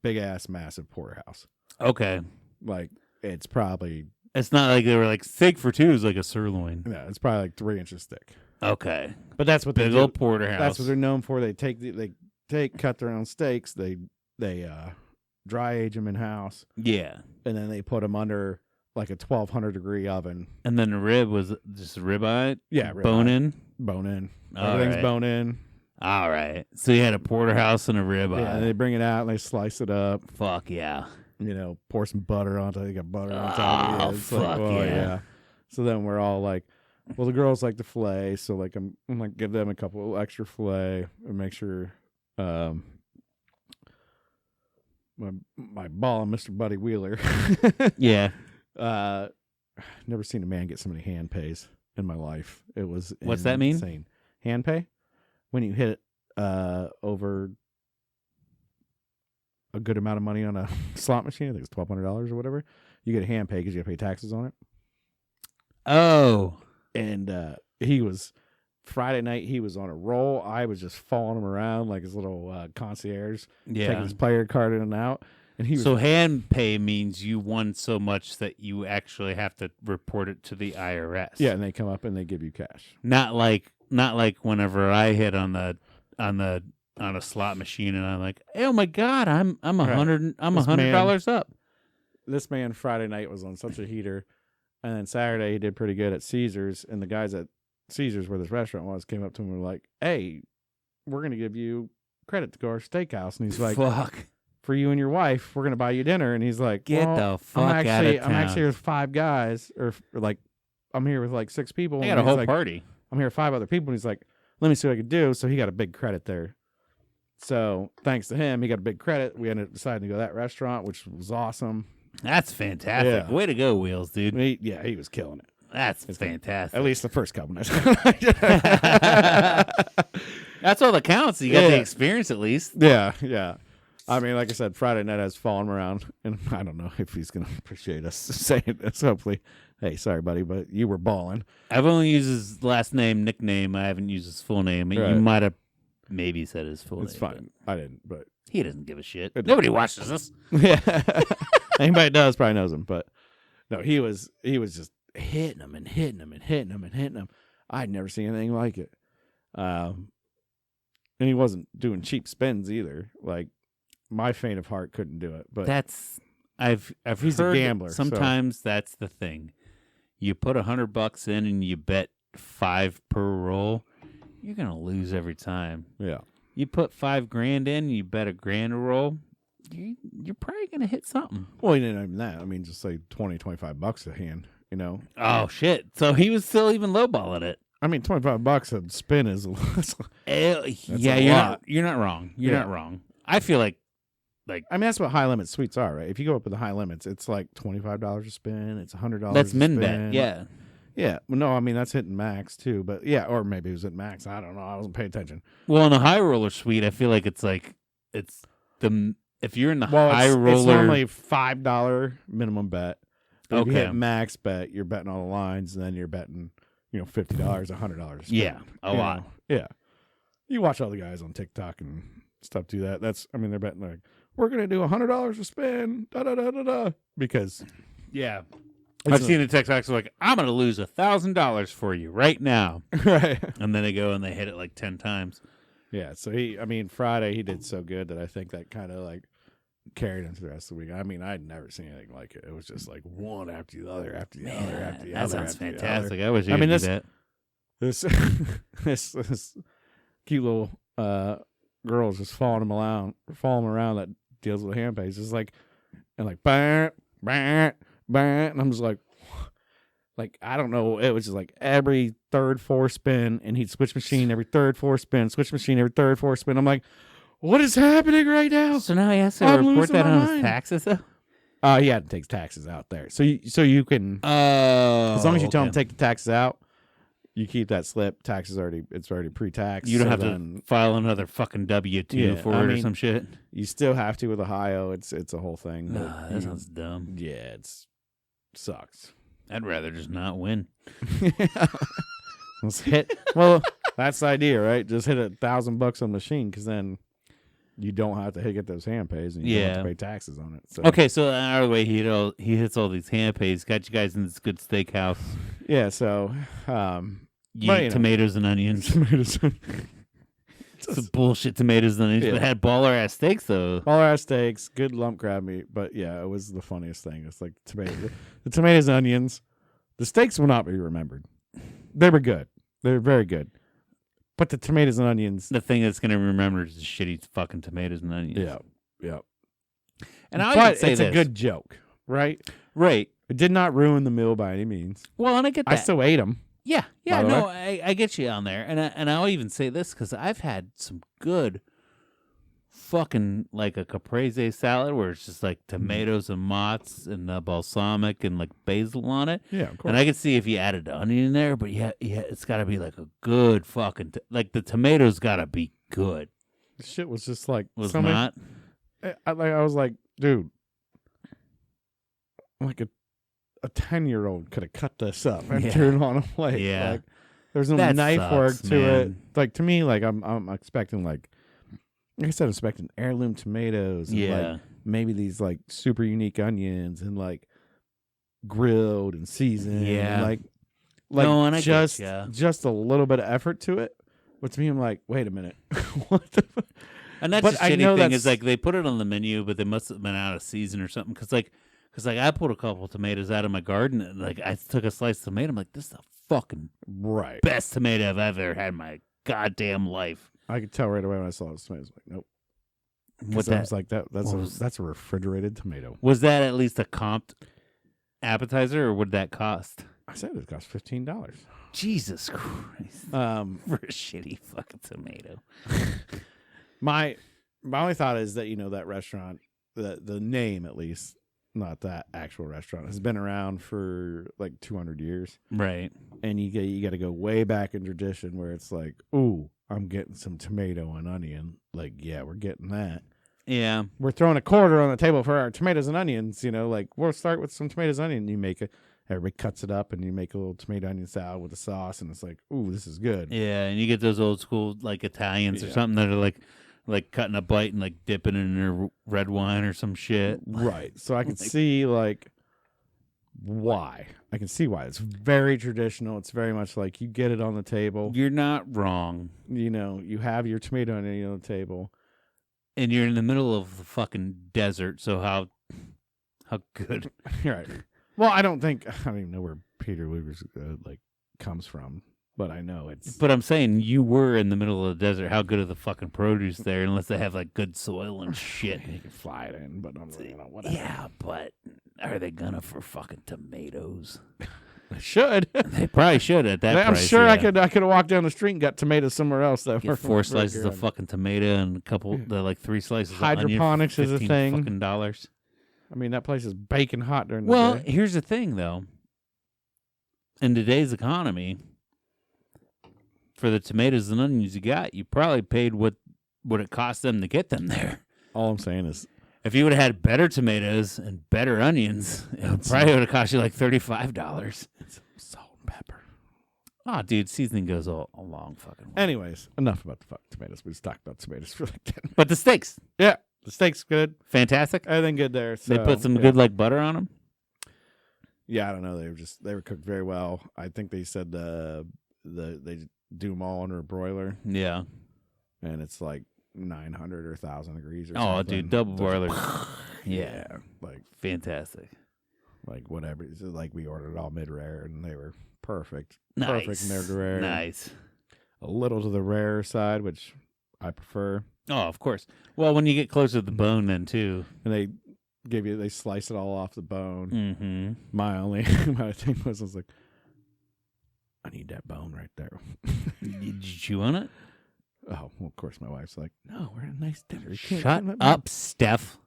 Big ass, massive porterhouse. Okay. Like, it's probably. It's not like they were like, steak for 2 is like a sirloin. Yeah, it's probably like 3 inches thick. Okay. But that's what big old porterhouse. That's what they're known for. They cut their own steaks. They dry age them in house. Yeah. And then they put them under like a 1200 degree oven. And then the rib was just ribeye? Yeah. Bone in? Bone in. All Everything's right. bone in. All right. So you had a porterhouse and a ribeye. Yeah, and they bring it out and they slice it up. Fuck yeah. You know, pour some butter on top. You got butter on top. Oh, fuck yeah. So then we're all like, well, the girls like the filet, so like I'm like, give them a couple extra filet and make sure my ball and Mr. Buddy Wheeler. Yeah. Never seen a man get so many hand pays in my life. It was What's that mean? Insane. Hand pay? When you hit over a good amount of money on a slot machine, I think it's $1,200 or whatever, you get a hand pay because you got to pay taxes on it. Oh. And he was, Friday night, he was on a roll. I was just following him around like his little concierge, taking his player card in and out. And he was, so hand pay means you won so much that you actually have to report it to the IRS. Yeah, and they come up and they give you cash. Not like whenever I hit on a slot machine and I'm like, oh my God, I'm $100 up. This man Friday night was on such a heater. And then Saturday he did pretty good at Caesars, and the guys at Caesars, where this restaurant was, came up to him and were like, "Hey, we're gonna give you credit to go to our steakhouse." And he's like, "Fuck, for you and your wife, we're gonna buy you dinner." And he's like, "Get the fuck out of town." I'm actually here with 5 guys, or like, I'm here with like 6 people. I got a whole like, party. I'm here with 5 other people. And he's like, "Let me see what I can do." So he got a big credit there. So thanks to him, he got a big credit. We ended up deciding to go to that restaurant, which was awesome. That's fantastic. Yeah. Way to go, Wheels, dude. He was killing it. That's fantastic. At least the first couple nights. That's all that counts. You got the experience at least. Yeah. I mean, like I said, Friday night I was falling around, and I don't know if he's going to appreciate us saying this. Hopefully, hey, sorry, buddy, but you were balling. I've only used his last name, nickname. I haven't used his full name. Right. You might have maybe said his full name. It's fine. I didn't, but he doesn't give a shit. Nobody watches this. Yeah. Anybody that does probably knows him, but no, he was just hitting him and hitting him and hitting him and hitting him. I'd never seen anything like it. And he wasn't doing cheap spins either. Like, my faint of heart couldn't do it. But I've he's heard a gambler. Sometimes that's the thing. You put $100 in and you bet 5 per roll, you're gonna lose every time. Yeah. You put $5,000 in, you bet $1,000 a roll, you're probably gonna hit something. Well, he didn't even that. I mean, just like $20-25 a hand. You know. Oh shit! So he was still even lowballing it. I mean, $25 a spin is yeah. You're not wrong. You're not wrong. I feel like. I mean, that's what high limit suites are, right? If you go up with the high limits, it's like $25 a spin. It's $100. That's a min spin. bet. Yeah. Yeah. Well, no, I mean that's hitting max too, but yeah, or maybe it was at max. I don't know. I wasn't paying attention. Well, in a high roller suite, I feel like it's the if you're in the high roller, it's normally $5 minimum bet. But okay. If you hit max bet, you're betting all the lines, and then you're betting, $50, $100. Yeah, a lot. Yeah. You watch all the guys on TikTok and stuff do that. They're betting like, we're gonna do $100 a spin, because yeah, I've seen the TikToks like, I'm gonna lose $1,000 for you right now, right, and then they go and they hit it like 10 times. Yeah, so Friday he did so good that I think that kind of like carried him to the rest of the week. I mean, I'd never seen anything like it. It was just like one after the other, after the other, after the that other. Sounds after fantastic. The other. I wish you could do that. This cute little girl's just following him around that deals with hand pays. Just like, and like, bang, bang, bang, and I'm just like I don't know. It was just like every third, fourth spin, and he'd switch machine every third, fourth spin, switch machine every third, fourth spin. I'm like, what is happening right now? So now he has to report that on his taxes, though? He had to take taxes out there. So you can, as long as you tell him to take the taxes out, you keep that slip. It's already pre-taxed. You don't have to file another fucking W-2 for it or some shit. You still have to with Ohio. It's a whole thing. That sounds dumb. Yeah, sucks. I'd rather just not win. Let's hit. Well, that's the idea, right? Just hit $1,000 on the machine, because then you don't have to get those hand pays, and you don't have to pay taxes on it. So. Okay, so out of the way, he hits all these hand pays, got you guys in this good steakhouse. Yeah, so you eat tomatoes and onions. Some bullshit tomatoes and onions, but had baller ass steaks though. Baller ass steaks, good lump crab meat, but yeah, it was the funniest thing. It's like the tomatoes and onions. The steaks will not be remembered. They were good. They were very good. But the tomatoes and onions. The thing that's going to remember is the shitty fucking tomatoes and onions. Yeah. And I would say it's a good joke, right? Right. It did not ruin the meal by any means. Well, and I get that. I still ate them. Yeah. No, I get you on there, and I'll even say this because I've had some good fucking like a caprese salad where it's just like tomatoes and mozz and balsamic and like basil on it. Yeah, of course. And I could see if you added onion in there, but yeah, it's got to be like a good fucking like the tomatoes got to be good. The shit was just like not. I was like, dude, like a 10-year-old could have cut this up and turned it on a plate. Yeah, like, there's no that knife sucks, work to man. it. Like to me, like I'm expecting like I said, I'm expecting heirloom tomatoes. And like maybe these like super unique onions and like grilled and seasoned. Yeah, and no, and just a little bit of effort to it. But to me, I'm like, wait a minute, what the fuck? And that's the shitty thing is like they put it on the menu, but they must have been out of season or something. Because I pulled a couple of tomatoes out of my garden and like I took a slice of tomato. I'm like, this is the fucking best tomato I've ever had in my goddamn life. I could tell right away when I saw those tomatoes. Like, nope. What that? I was like, that's a refrigerated tomato. Was that at least a comped appetizer, or what did that cost? I said it cost $15. Jesus Christ! For a shitty fucking tomato. My My only thought is that that restaurant, the name at least, not that actual restaurant, has been around for like 200 years, right? And you got to go way back in tradition where it's like, ooh, I'm getting some tomato and onion. Like, yeah, we're getting that. Yeah, we're throwing a quarter on the table for our tomatoes and onions. Like we'll start with some tomatoes and onion. You make it. Everybody cuts it up, and you make a little tomato onion salad with the sauce, and it's like, ooh, this is good. Yeah, and you get those old school like Italians or something that are like cutting a bite and like dipping it in their red wine or some shit. Right. So I can see why. I can see why. It's very traditional. It's very much like you get it on the table. You're not wrong. You have your tomato and onion on the table. And you're in the middle of the fucking desert, so how good? Right. Well, I don't even know where Peter Luger's comes from, but I know it's. But I'm saying you were in the middle of the desert. How good are the fucking produce there? Unless they have like good soil and shit. You can fly it in, but whatever. Yeah, but are they gonna for fucking tomatoes? They should. They probably should at that I'm price. sure yeah. I could have walked down the street and got tomatoes somewhere else. That Get were 4 slices of fucking tomato and a couple, like 3 slices. Hydroponics of onion for is a thing. Fucking $15. I mean, that place is baking hot during the day. Well, here's the thing, though. In today's economy, for the tomatoes and onions you got, you probably paid what it cost them to get them there. All I'm saying is, if you would have had better tomatoes and better onions, it probably would have cost you like $35. It's salt and pepper. Oh, dude, seasoning goes a long fucking way. Anyways, enough about the fucking tomatoes. We just talked about tomatoes for like 10 minutes. But the steaks, Yeah, the steak's good. fantastic. Everything good there. So, They put some yeah. good like butter on them. Yeah, I don't know. They were cooked very well. I think they said they do them all under a broiler, Yeah. and it's like 900 or 1,000 degrees or Oh, something. dude, double broilers. Yeah, like Fantastic. whatever. So, like we ordered it all mid-rare, and they were perfect. Nice. Perfect mid-rare. Nice. A little to the rare side, which I prefer. Oh, of course. Well, when you get closer to the bone, then too. And they slice it all off the bone. Mm-hmm. My thing was like, I need that bone right there. Did you chew on it? Oh, well, of course, my wife's like, no, we're at a nice dinner. You can't- Shut can't up, Steph.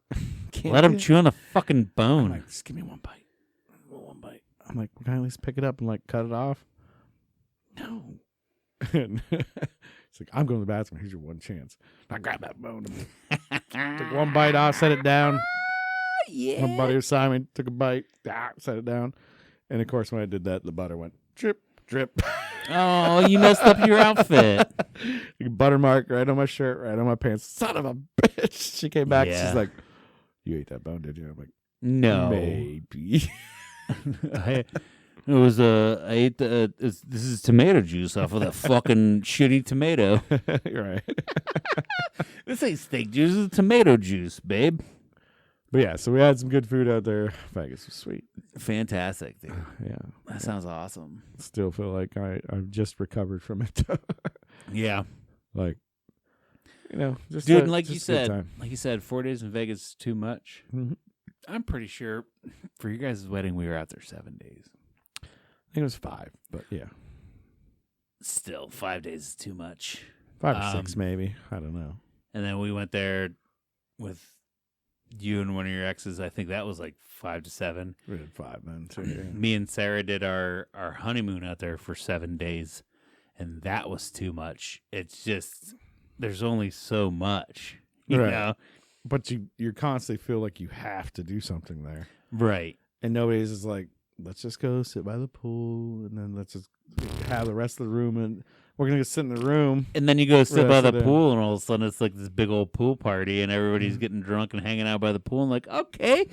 can't Let him do it." chew on the fucking I'm bone. like, just give me one bite. One bite. I'm like, can I at least pick it up and like cut it off? No. And it's like, I'm going to the bathroom. Here's your one chance. I grab that bone. Took one bite off, set it down. Yeah. My buddy beside me took a bite, set it down. And of course, when I did that, the butter went drip, drip. Oh, you messed up your outfit. Butter mark right on my shirt, right on my pants. Son of a bitch. She came back. Yeah. She's like, you ate that bone, did you? I'm like, No. maybe. I ate this is tomato juice off of that fucking shitty tomato. Right. This ain't steak juice, it's tomato juice, babe. But yeah, so we had some good food out there. Vegas was sweet. Fantastic, dude. Yeah. That sounds awesome. Still feel like I've just recovered from it. Yeah. Like, just Dude, a- and like just you a good said, time. 4 days in Vegas is too much. Mhm. I'm pretty sure for your guys' wedding we were out there 7 days. I think it was 5, but yeah. Still, 5 days is too much. 5 or 6 maybe. I don't know. And then we went there with you and one of your exes. I think that was like 5 to 7. We did 5 then too. Yeah. Me and Sarah did our honeymoon out there for 7 days, and that was too much. It's just there's only so much, you Right. know. But you constantly feel like you have to do something there. Right. And nobody's just like, let's just go sit by the pool, and then let's just have the rest of the room, and we're gonna go sit in the room. And then you go sit Yeah, by the sit in. pool, and all of a sudden it's like this big old pool party, and everybody's getting drunk and hanging out by the pool. And like, okay,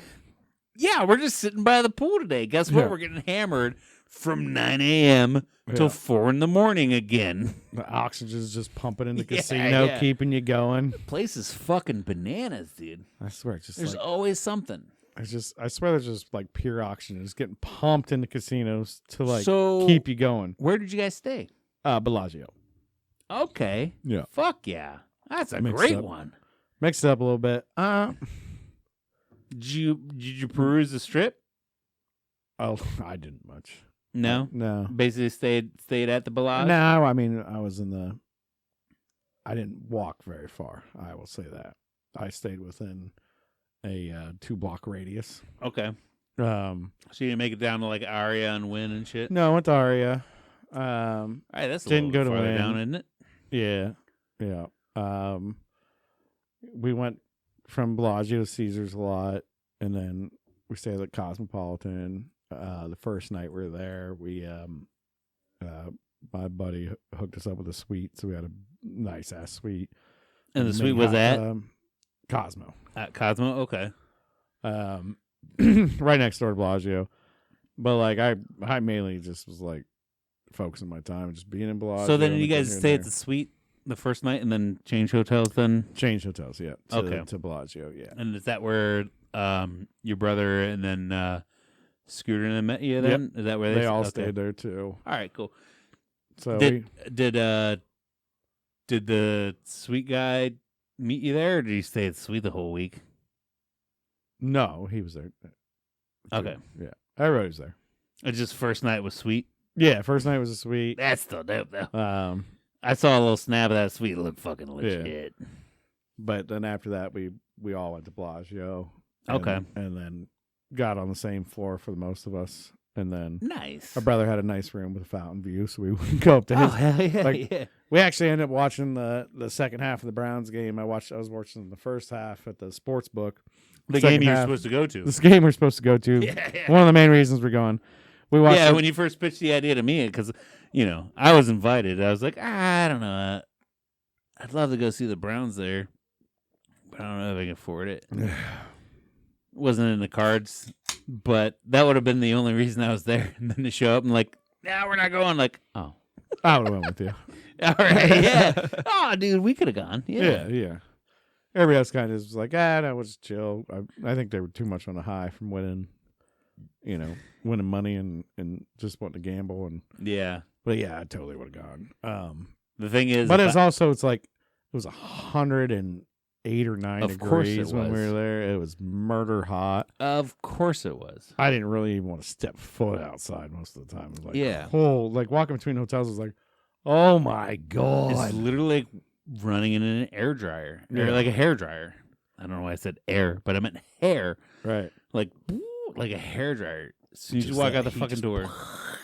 yeah, we're just sitting by the pool today. Guess what? Yeah. We're getting hammered from 9 a.m. till Yeah. 4 in the morning again. The oxygen's just pumping in the Yeah, casino, yeah. keeping you going. Place is fucking bananas, dude. I swear, it's just There's like always something. I swear, there's just like pure oxygen. It's getting pumped into casinos to like So- keep you going. Where did you guys stay? Bellagio. Okay. Yeah. Fuck yeah. That's a Mixed great up. one. Mixed it up a little bit. Did you peruse the strip? Oh, I didn't much. No. No. Basically stayed at the Bellagio. No, I mean, I didn't walk very far. I will say that. I stayed within a 2-block radius. Okay. So you didn't make it down to like Aria and Wynn and shit? No, I went to Aria. All right, that's a Didn't little go to farther Wynn. down, isn't it? Yeah. We went from Bellagio to Caesars a lot, and then we stayed at Cosmopolitan. The first night we were there, my buddy hooked us up with a suite, so we had a nice ass suite. And the suite was at Cosmo. At Cosmo, okay. Right next door to Bellagio. But like I mainly just was like focusing my time just being in Bellagio. So then you guys stay at the suite the first night and then change hotels then? Change hotels, yeah. To Bellagio, yeah. And is that where your brother and then Scooter and them met you then? Yep. Is that where they all stayed there too? All right, cool. So did the suite guy meet you there, or did he stay at the suite the whole week? No, he was there. Okay. Yeah. Everybody was there. It's just first night was sweet. Yeah, first night was a suite. That's still dope though. I saw a little snap of that suite. It looked fucking legit. Yeah. But then after that, we all went to Bellagio. Okay. And then got on the same floor for the most of us. And then nice. Our brother had a nice room with a fountain view, so we would go up to his. Oh hell yeah! Yeah. We actually ended up watching the second half of the Browns game. I was watching the first half at the sports book. The game you were supposed to go to. This game we're supposed to go to. Yeah. One of the main reasons we're going. We watched. Yeah, when you first pitched the idea to me, because I was invited. I was like, I don't know. I'd love to go see the Browns there, but I don't know if I can afford it. Wasn't in the cards, but that would have been the only reason I was there. And then to show up and like, nah, we're not going. Like, oh, I would have went with you. All right, yeah. Oh, dude, we could have gone. Yeah. Everybody else kind of was like, that was chill. I think they were too much on a high from winning money and just wanting to gamble But yeah, I totally would have gone. The thing is, but it's like it was 108 or 9 degrees when we were there. It was murder hot. Of course it was. I didn't really even want to step foot outside most of the time. It was like, like walking between hotels was like, oh my God. It's literally like running in an air dryer. Or like a hair dryer. I don't know why I said air, but I meant hair. Right. Like a hair dryer. As soon as you walk out the fucking door.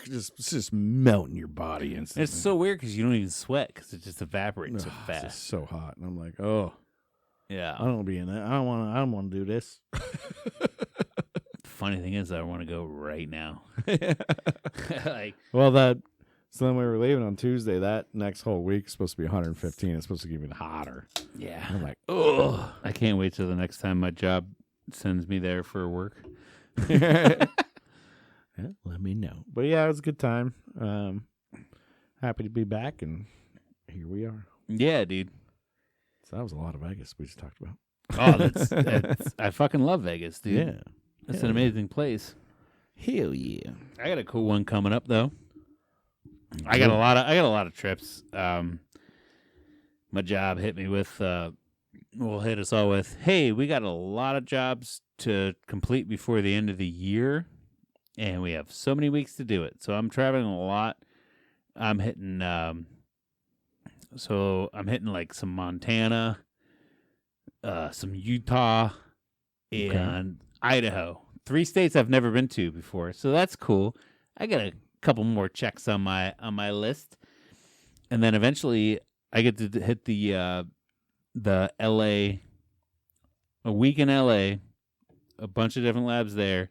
It's just melting your body instantly. It's so weird because you don't even sweat because it just evaporates so fast. It's just so hot. And I'm like, oh. Yeah. I don't want to be in that. I don't want to do this. Funny thing is, I want to go right now. So then we were leaving on Tuesday. That next whole week is supposed to be 115. It's supposed to get even hotter. Yeah. I'm like, oh, I can't wait till the next time my job sends me there for work. Yeah, let me know. But yeah, it was a good time. Happy to be back, and here we are. Yeah, dude. So that was a lot of Vegas we just talked about. Oh, that's I fucking love Vegas, dude. Yeah. It's an amazing place. Hell yeah. I got a cool one coming up though. I got a lot of trips. My job hit me with hit us all with, hey, we got a lot of jobs to complete before the end of the year, and we have so many weeks to do it. So I'm traveling a lot. I'm hitting like some Montana, some Utah, and Idaho. 3 states I've never been to before, so that's cool. I got a couple more checks on my list, and then eventually I get to hit the LA, a week in LA, a bunch of different labs there,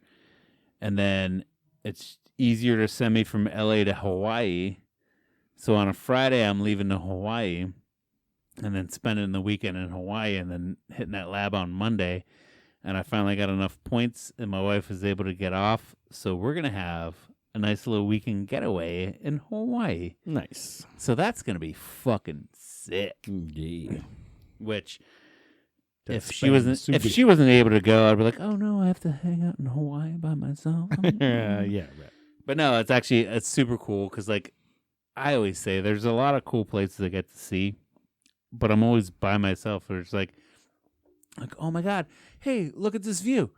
and then it's easier to send me from LA to Hawaii. So on a Friday I'm leaving to Hawaii, and then spending the weekend in Hawaii, and then hitting that lab on Monday. And I finally got enough points, and my wife was able to get off, so we're gonna have a nice little weekend getaway in Hawaii. Nice. So that's going to be fucking sick. Yeah. Which, if she wasn't able to go, I'd be like, oh no, I have to hang out in Hawaii by myself. Yeah, right. But no, it's super cool because, like, I always say there's a lot of cool places I get to see, but I'm always by myself. It's like, oh my God, hey, look at this view.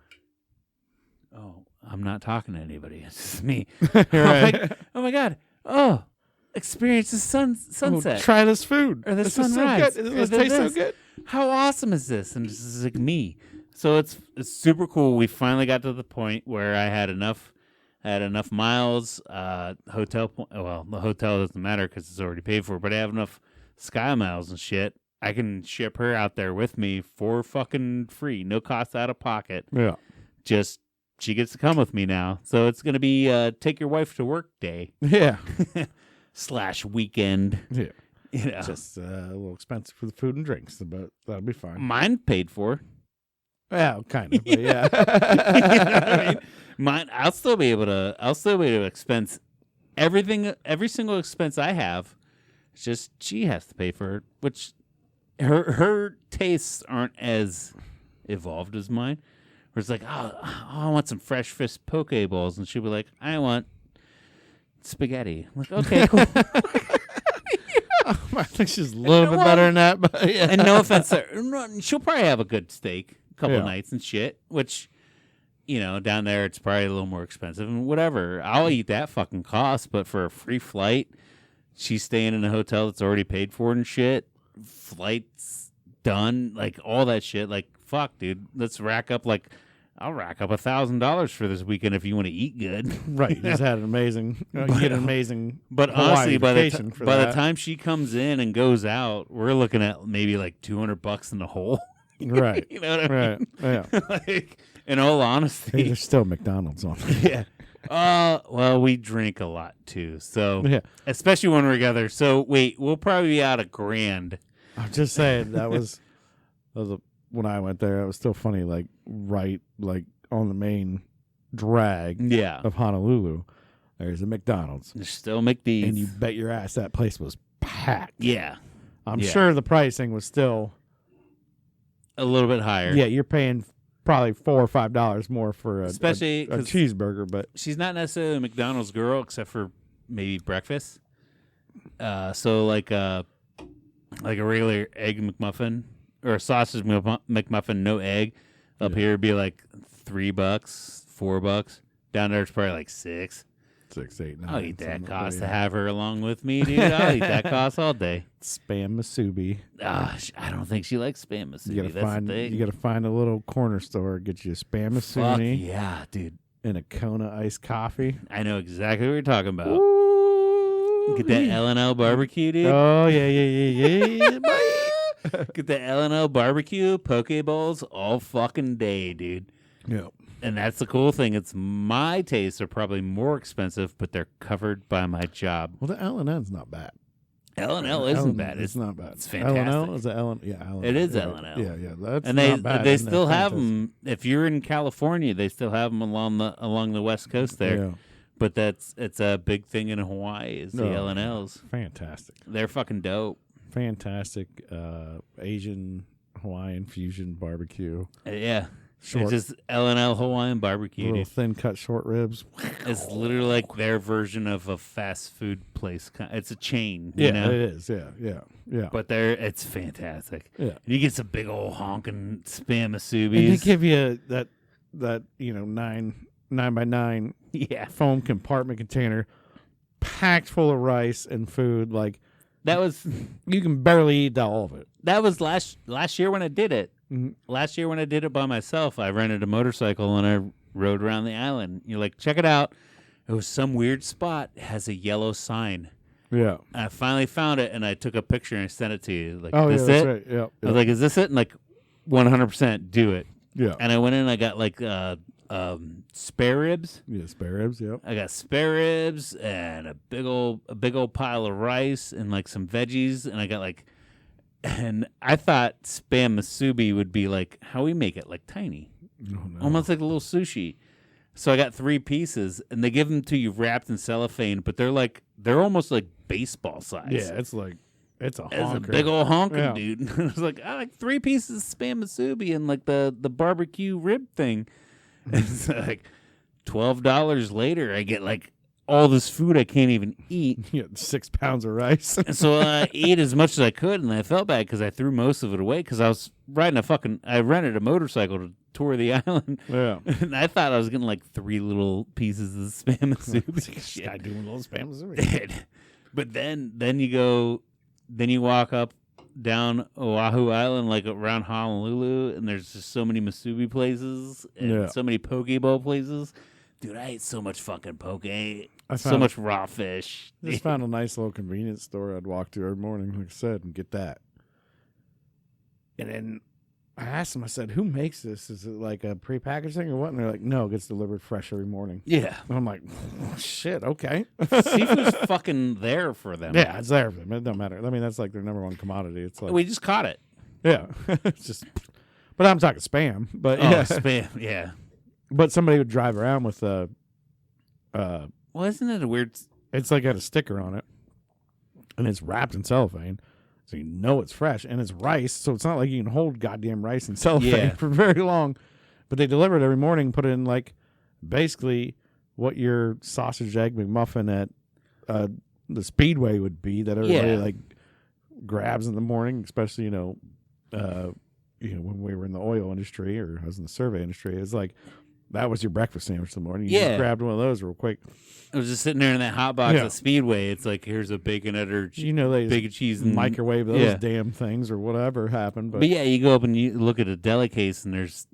Oh, I'm not talking to anybody. It's just me. Right. Like, oh my God. Oh, experience the sunset. Oh, try this food. Or the this is sunrise. so good. Does this taste so good? How awesome is this? And this is like me. So it's super cool. We finally got to the point where I had enough miles. Well, the hotel doesn't matter because it's already paid for. But I have enough Sky Miles and shit. I can ship her out there with me for fucking free, no cost out of pocket. Yeah. Just she gets to come with me now. So it's gonna be take your wife to work day. Yeah. / weekend. Yeah. You know. Just a little expensive for the food and drinks, but that'll be fine. Mine paid for. Yeah, kind of. But yeah. You know what I mean? Mine, I'll still be able to expense everything, every single expense I have. It's just she has to pay for it, which her tastes aren't as evolved as mine. Where it's like, oh, I want some fresh fish poke bowls, and she'll be like, I want spaghetti. I'm like, okay, cool. I think she's a little bit better than that, but yeah. And no offense, she'll probably have a good steak a couple nights and shit, which, you know, down there it's probably a little more expensive and whatever. I'll eat that fucking cost, but for a free flight, she's staying in a hotel that's already paid for and shit. Flights done, like all that shit. Like, fuck, dude, let's rack up I'll rack up $1,000 for this weekend if you want to eat good. Right, you just had an amazing, you get an amazing. But honestly, by the the time she comes in and goes out, we're looking at maybe like $200 in the hole. Right, you know what I mean? Yeah. Like, in all honesty, there's still McDonald's on. Yeah. Well, we drink a lot too, so especially when we're together. So wait, we'll probably be out $1,000. I'm just saying that was when I went there. It was still funny, like on the main drag of Honolulu. There's a McDonald's. There's still McD's, and you bet your ass that place was packed. Yeah, I'm sure the pricing was still a little bit higher. Yeah, you're paying probably $4 or $5 more for a cheeseburger, but she's not necessarily a McDonald's girl except for maybe breakfast. So like a regular egg McMuffin or a sausage McMuffin, no egg. Up here it'd be like $3, $4. Down there it's probably like $6. 6, 8, 9. I'll eat that cost to have her along with me, dude. I'll eat that cost all day. Spam masubi. I don't think she likes spam masubi. You gotta find a little corner store, get you a spam masubi. Fuck yeah, dude. And a Kona iced coffee. I know exactly what you're talking about. Ooh, get that L&L barbecue, dude. Oh yeah. Get the L&L barbecue, poke bowls all fucking day, dude. Yeah. And that's the cool thing. It's my tastes are probably more expensive, but they're covered by my job. Well, the L&L's not bad. L&L isn't bad. It's not bad. It's fantastic. L&L is L&L. Yeah, L&L. It is yeah, L&L. Yeah. That's and not bad. They still have them. If you're in California, they still have them along the West Coast there. Yeah. But it's a big thing in Hawaii. Is the L&Ls. Fantastic. They're fucking dope. Fantastic Asian Hawaiian fusion barbecue. Yeah. It's just L&L Hawaiian barbecue. Little thin cut short ribs. It's literally like their version of a fast food place. It's a chain. Yeah, you know? it is. Yeah. But it's fantastic. Yeah. You get some big old honking spam masubis. And they give you that 9x9 foam compartment container packed full of rice and food. Like that was you can barely eat all of it. That was last year when I did it. Mm-hmm. Last year when I did it by myself, I rented a motorcycle and I rode around the island. You're like, check it out. It was some weird spot. It has a yellow sign. Yeah. And I finally found it and I took a picture and I sent it to you. Like, oh, is yeah, this that's it? right. Yeah. I was like, is this it? And like 100% do it. Yeah. And I went in and I got like spare ribs. Yeah, spare ribs, yep. I got spare ribs and a big old pile of rice and like some veggies, and I got like, and I thought spam masubi would be like how we make it, like tiny, almost like a little sushi. So I got 3 pieces, and they give them to you wrapped in cellophane, but they're almost like baseball size. Yeah, it's a big old honker, dude. I was like, I like 3 pieces of spam masubi and like the barbecue rib thing. It's like $12 later, I get like all this food I can't even eat. Yeah, 6 pounds of rice. And so I ate as much as I could, and I felt bad because I threw most of it away because I was riding I rented a motorcycle to tour the island. Yeah. And I thought I was getting like 3 little pieces of spam masubi. I doing little spam masubi. But then you walk up down Oahu Island, like around Honolulu, and there's just so many musubi places and so many poke bowl places. Dude, I ate so much fucking poke. So much raw fish. Just found a nice little convenience store I'd walk to every morning, like I said, and get that. And then I asked them, I said, who makes this? Is it like a prepackaged thing or what? And they're like, no, it gets delivered fresh every morning. Yeah. And I'm like, oh, shit, okay. Seafood's fucking there for them. Yeah, it's there for them. It don't matter. I mean, that's like their number one commodity. It's like we just caught it. Yeah. It's just, but I'm talking spam. But yeah. Spam, yeah. But somebody would drive around with a well, isn't it a weird? It's like got a sticker on it, and it's wrapped in cellophane, so you know it's fresh, and it's rice, so it's not like you can hold goddamn rice in cellophane for very long. But they deliver it every morning, put it in like basically what your sausage egg McMuffin at the Speedway would be that everybody like grabs in the morning, especially when we were in the oil industry or I was in the survey industry. It's like that was your breakfast sandwich in the morning. You just grabbed one of those real quick. I was just sitting there in that hot box at Speedway. It's like, here's a baconette or they bacon cheese and microwave those damn things or whatever happened. But yeah, you go up and you look at a deli case and there's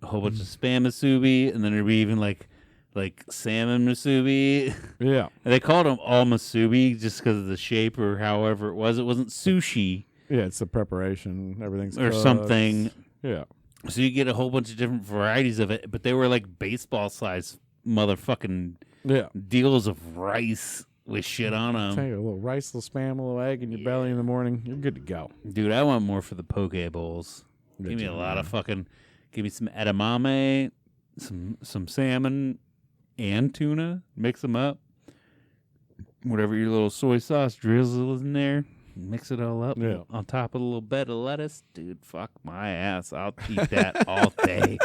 a whole bunch of spam musubi, and then there'd be even like salmon musubi. Yeah. And they called them all musubi just because of the shape or however it was. It wasn't sushi. Yeah, it's the preparation. Everything's or something. Yeah. So you get a whole bunch of different varieties of it, but they were like baseball size motherfucking deals of rice with shit on them. Take a little rice, a little spam, a little egg in your belly in the morning. You're good to go. Dude, I want more for the poke bowls. Give me a lot of fucking. Give me some edamame, some salmon, and tuna. Mix them up. Whatever your little soy sauce drizzle is in there. Mix it all up on top of a little bed of lettuce. Dude, fuck my ass. I'll eat that all day.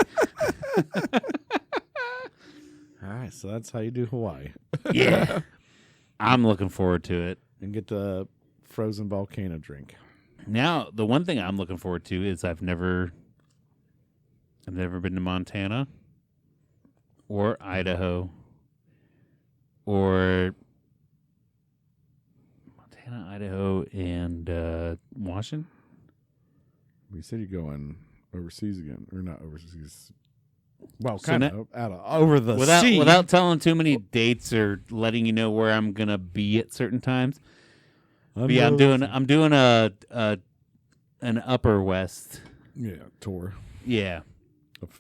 All right, so that's how you do Hawaii. Yeah. I'm looking forward to it. And get the frozen volcano drink. Now, the one thing I'm looking forward to is I've never been to Montana or Idaho or Idaho, and Washington. We said you're going overseas again, or not overseas. Well, kind of over the sea. Without telling too many dates or letting you know where I'm gonna be at certain times. But yeah, I'm doing an Upper West tour. Yeah,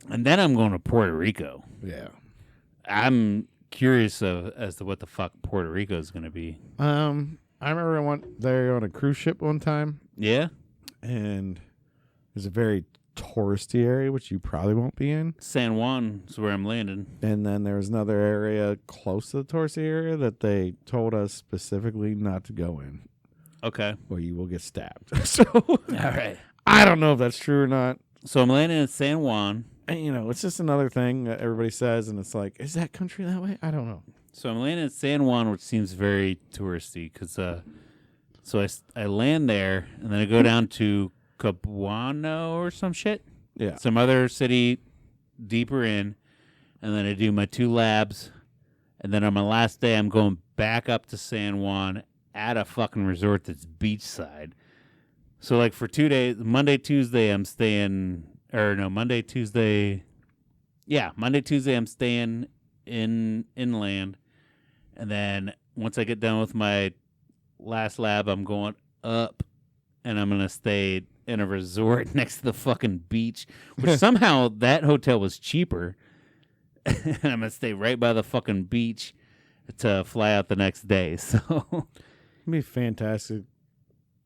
and then I'm going to Puerto Rico. Yeah, I'm curious as to what the fuck Puerto Rico is gonna be. I remember I went there on a cruise ship one time. Yeah. And it's a very touristy area, which you probably won't be in. San Juan is where I'm landing. And then there was another area close to the touristy area that they told us specifically not to go in. Okay. Or you will get stabbed. So, all right. I don't know if that's true or not. So I'm landing in San Juan. And, it's just another thing that everybody says, and it's like, is that country that way? I don't know. So I'm landing in San Juan, which seems very touristy, because so I land there, and then I go down to Capuano or some shit. Yeah. Some other city deeper in, and then I do my 2 labs, and then on my last day, I'm going back up to San Juan at a fucking resort that's beachside. So, like, for 2 days, Monday, Tuesday, I'm staying, Monday, Tuesday, I'm staying inland, and then once I get done with my last lab, I'm going up, and I'm gonna stay in a resort next to the fucking beach, which somehow that hotel was cheaper, and I'm gonna stay right by the fucking beach to fly out the next day. So it'd be fantastic.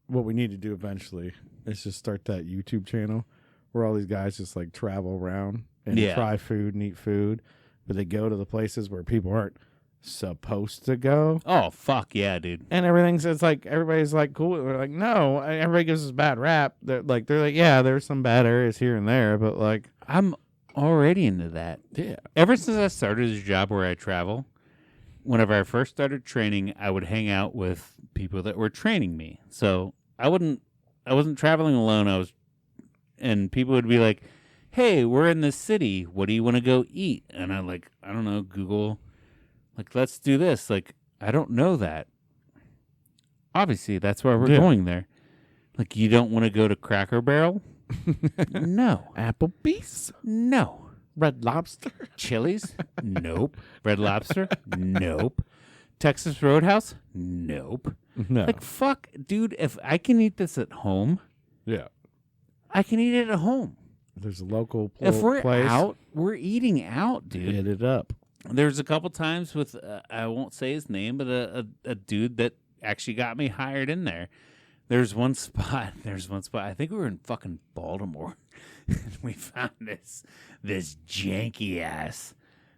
What we need to do eventually is just start that YouTube channel where all these guys just like travel around and try food and eat food. But they go to the places where people aren't supposed to go. Oh, fuck yeah, dude. And it's like, everybody's like, cool. They're like, no, everybody gives us a bad rap. They're like, yeah, there's some bad areas here and there, but like. I'm already into that. Yeah. Ever since I started this job where I travel, whenever I first started training, I would hang out with people that were training me. So I wasn't traveling alone. And people would be like, hey, we're in this city. What do you want to go eat? And I'm like, I don't know, Google. Like, let's do this. Like, I don't know that. Obviously, that's why we're Yeah. going there. Like, you don't want to go to Cracker Barrel? No. Applebee's? No. Red Lobster? Chili's? Nope. Red Lobster? Nope. Texas Roadhouse? Nope. No. Like, fuck, dude, if I can eat this at home, yeah. I can eat it at home. There's a local If we're place. out, we're eating out, dude. Hit it up. There's a couple times with, I won't say his name, but a dude that actually got me hired in there. There's one spot. I think we were in fucking Baltimore. And we found this janky ass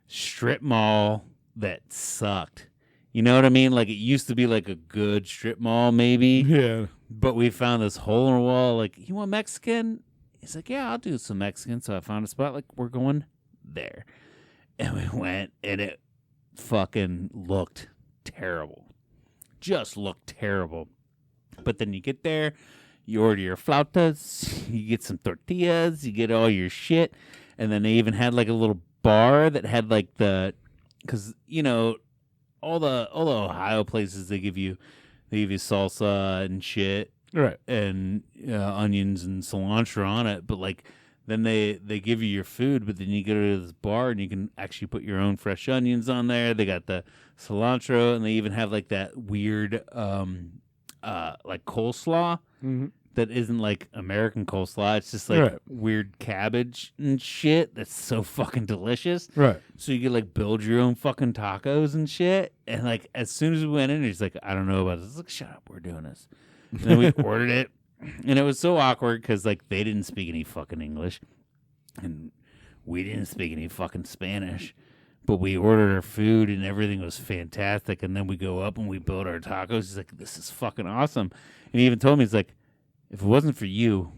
strip mall that sucked. You know what I mean? Like, it used to be like a good strip mall, maybe. Yeah. But we found this hole in the wall. Like, you want Mexican? He's like, yeah, I'll do some Mexican. So I found a spot. Like, we're going there. And we went, and it fucking looked terrible. Just looked terrible. But then you get there, you order your flautas, you get some tortillas, you get all your shit. And then they even had like a little bar that had like because, you know, all the Ohio places, they give you salsa and shit. Right. And onions and cilantro on it. But like, then they give you your food, but then you go to this bar and you can actually put your own fresh onions on there. They got the cilantro, and they even have like that weird like coleslaw that isn't like American coleslaw. It's just like weird cabbage and shit that's so fucking delicious. Right. So you could like build your own fucking tacos and shit. And like, as soon as we went in, he's like, I don't know about this. I was like, shut up, we're doing this. And then we ordered it. And it was so awkward because, like, they didn't speak any fucking English. And we didn't speak any fucking Spanish. But we ordered our food and everything was fantastic. And then we go up and we build our tacos. He's like, this is fucking awesome. And he even told me, he's like, if it wasn't for you,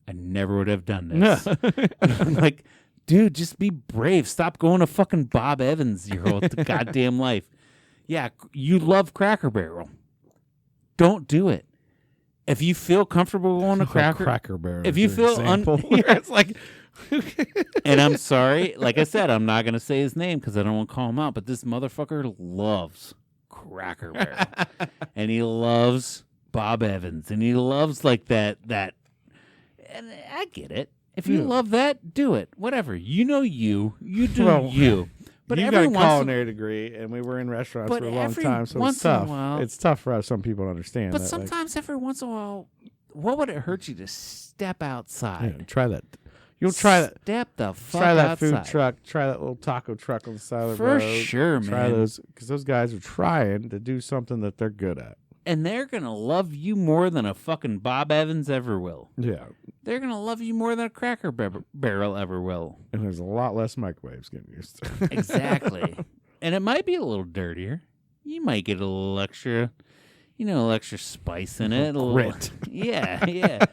I never would have done this. And I'm like, dude, just be brave. Stop going to fucking Bob Evans your whole goddamn life. Yeah, you love Cracker Barrel. Don't do it. If you feel comfortable going to Cracker Barrel. if you feel it's like, and I'm sorry, like I said, I'm not gonna say his name because I don't want to call him out. But this motherfucker loves Cracker Barrel, and he loves Bob Evans, and he loves like that. And I get it. If you love that, do it. Whatever. You know, you do you. But you got a culinary degree, and we were in restaurants for a long time, so it's tough. It's tough for some people to understand. But that, sometimes, every once in a while, what would it hurt you to step outside? Yeah, try that. You'll try that. Step the fuck Try that outside. food truck. Try that little taco truck on the side of the For road. sure, man. Try those, because those guys are trying to do something that they're good at. And they're going to love you more than a fucking Bob Evans ever will. Yeah. They're going to love you more than a Cracker Barrel ever will. And there's a lot less microwaves getting used to. Exactly. And it might be a little dirtier. You might get a little extra, extra spice in it. A little grit. Yeah.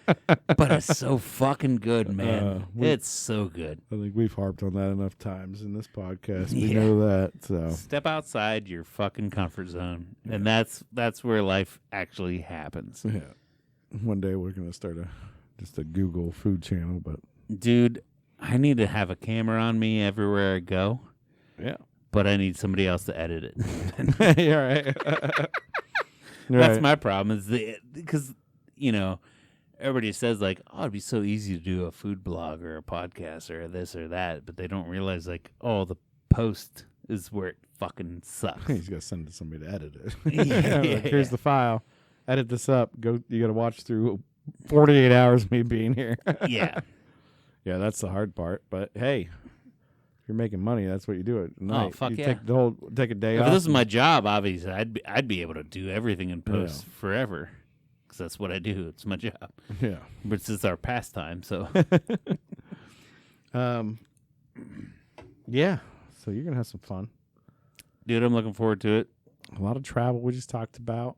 But it's so fucking good, man. It's so good. I think we've harped on that enough times in this podcast. We know that. So step outside your fucking comfort zone. And that's where life actually happens. Yeah. One day we're going to start just a Google food channel, but dude, I need to have a camera on me everywhere I go. Yeah. But I need somebody else to edit it. You're right. That's my problem is because, everybody says like, oh, it'd be so easy to do a food blog or a podcast or this or that. But they don't realize like, oh, the post is where it fucking sucks. He's got to send it to somebody to edit it. Here's the file. Edit this up. You got to watch through 48 hours of me being here. Yeah. Yeah, that's the hard part. But hey, if you're making money, that's what you do at night. Oh, fuck you yeah. Take a day if off. If this is my job, obviously, I'd be able to do everything in post forever. Because that's what I do. It's my job. Yeah. But it's just our pastime, so. Yeah. So you're going to have some fun. Dude, I'm looking forward to it. A lot of travel we just talked about.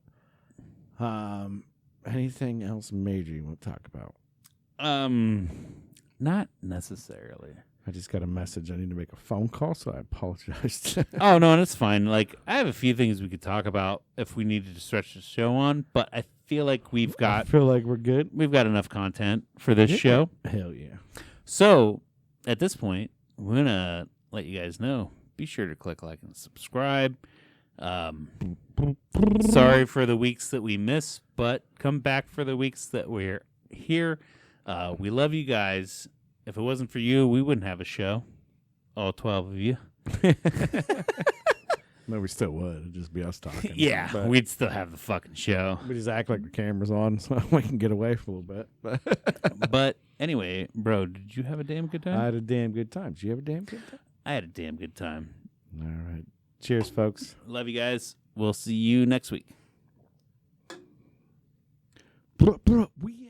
Anything else major you want to talk about? Not necessarily. I just got a message. I need to make a phone call, so I apologize. Oh, no, and it's fine. Like, I have a few things we could talk about if we needed to stretch the show on, but I feel like I feel like we're good. We've got enough content for this show. Hell yeah. So, at this point, we're going to let you guys know. Be sure to click like and subscribe. Sorry for the weeks that we miss, but come back for the weeks that we're here. We love you guys. If it wasn't for you, we wouldn't have a show. All 12 of you. No, we still would. It'd just be us talking. Yeah, but we'd still have the fucking show. we just act like the camera's on so we can get away for a little bit. But anyway, bro, did you have a damn good time? I had a damn good time. Did you have a damn good time? I had a damn good time. All right. Cheers, folks. Love you guys. We'll see you next week. We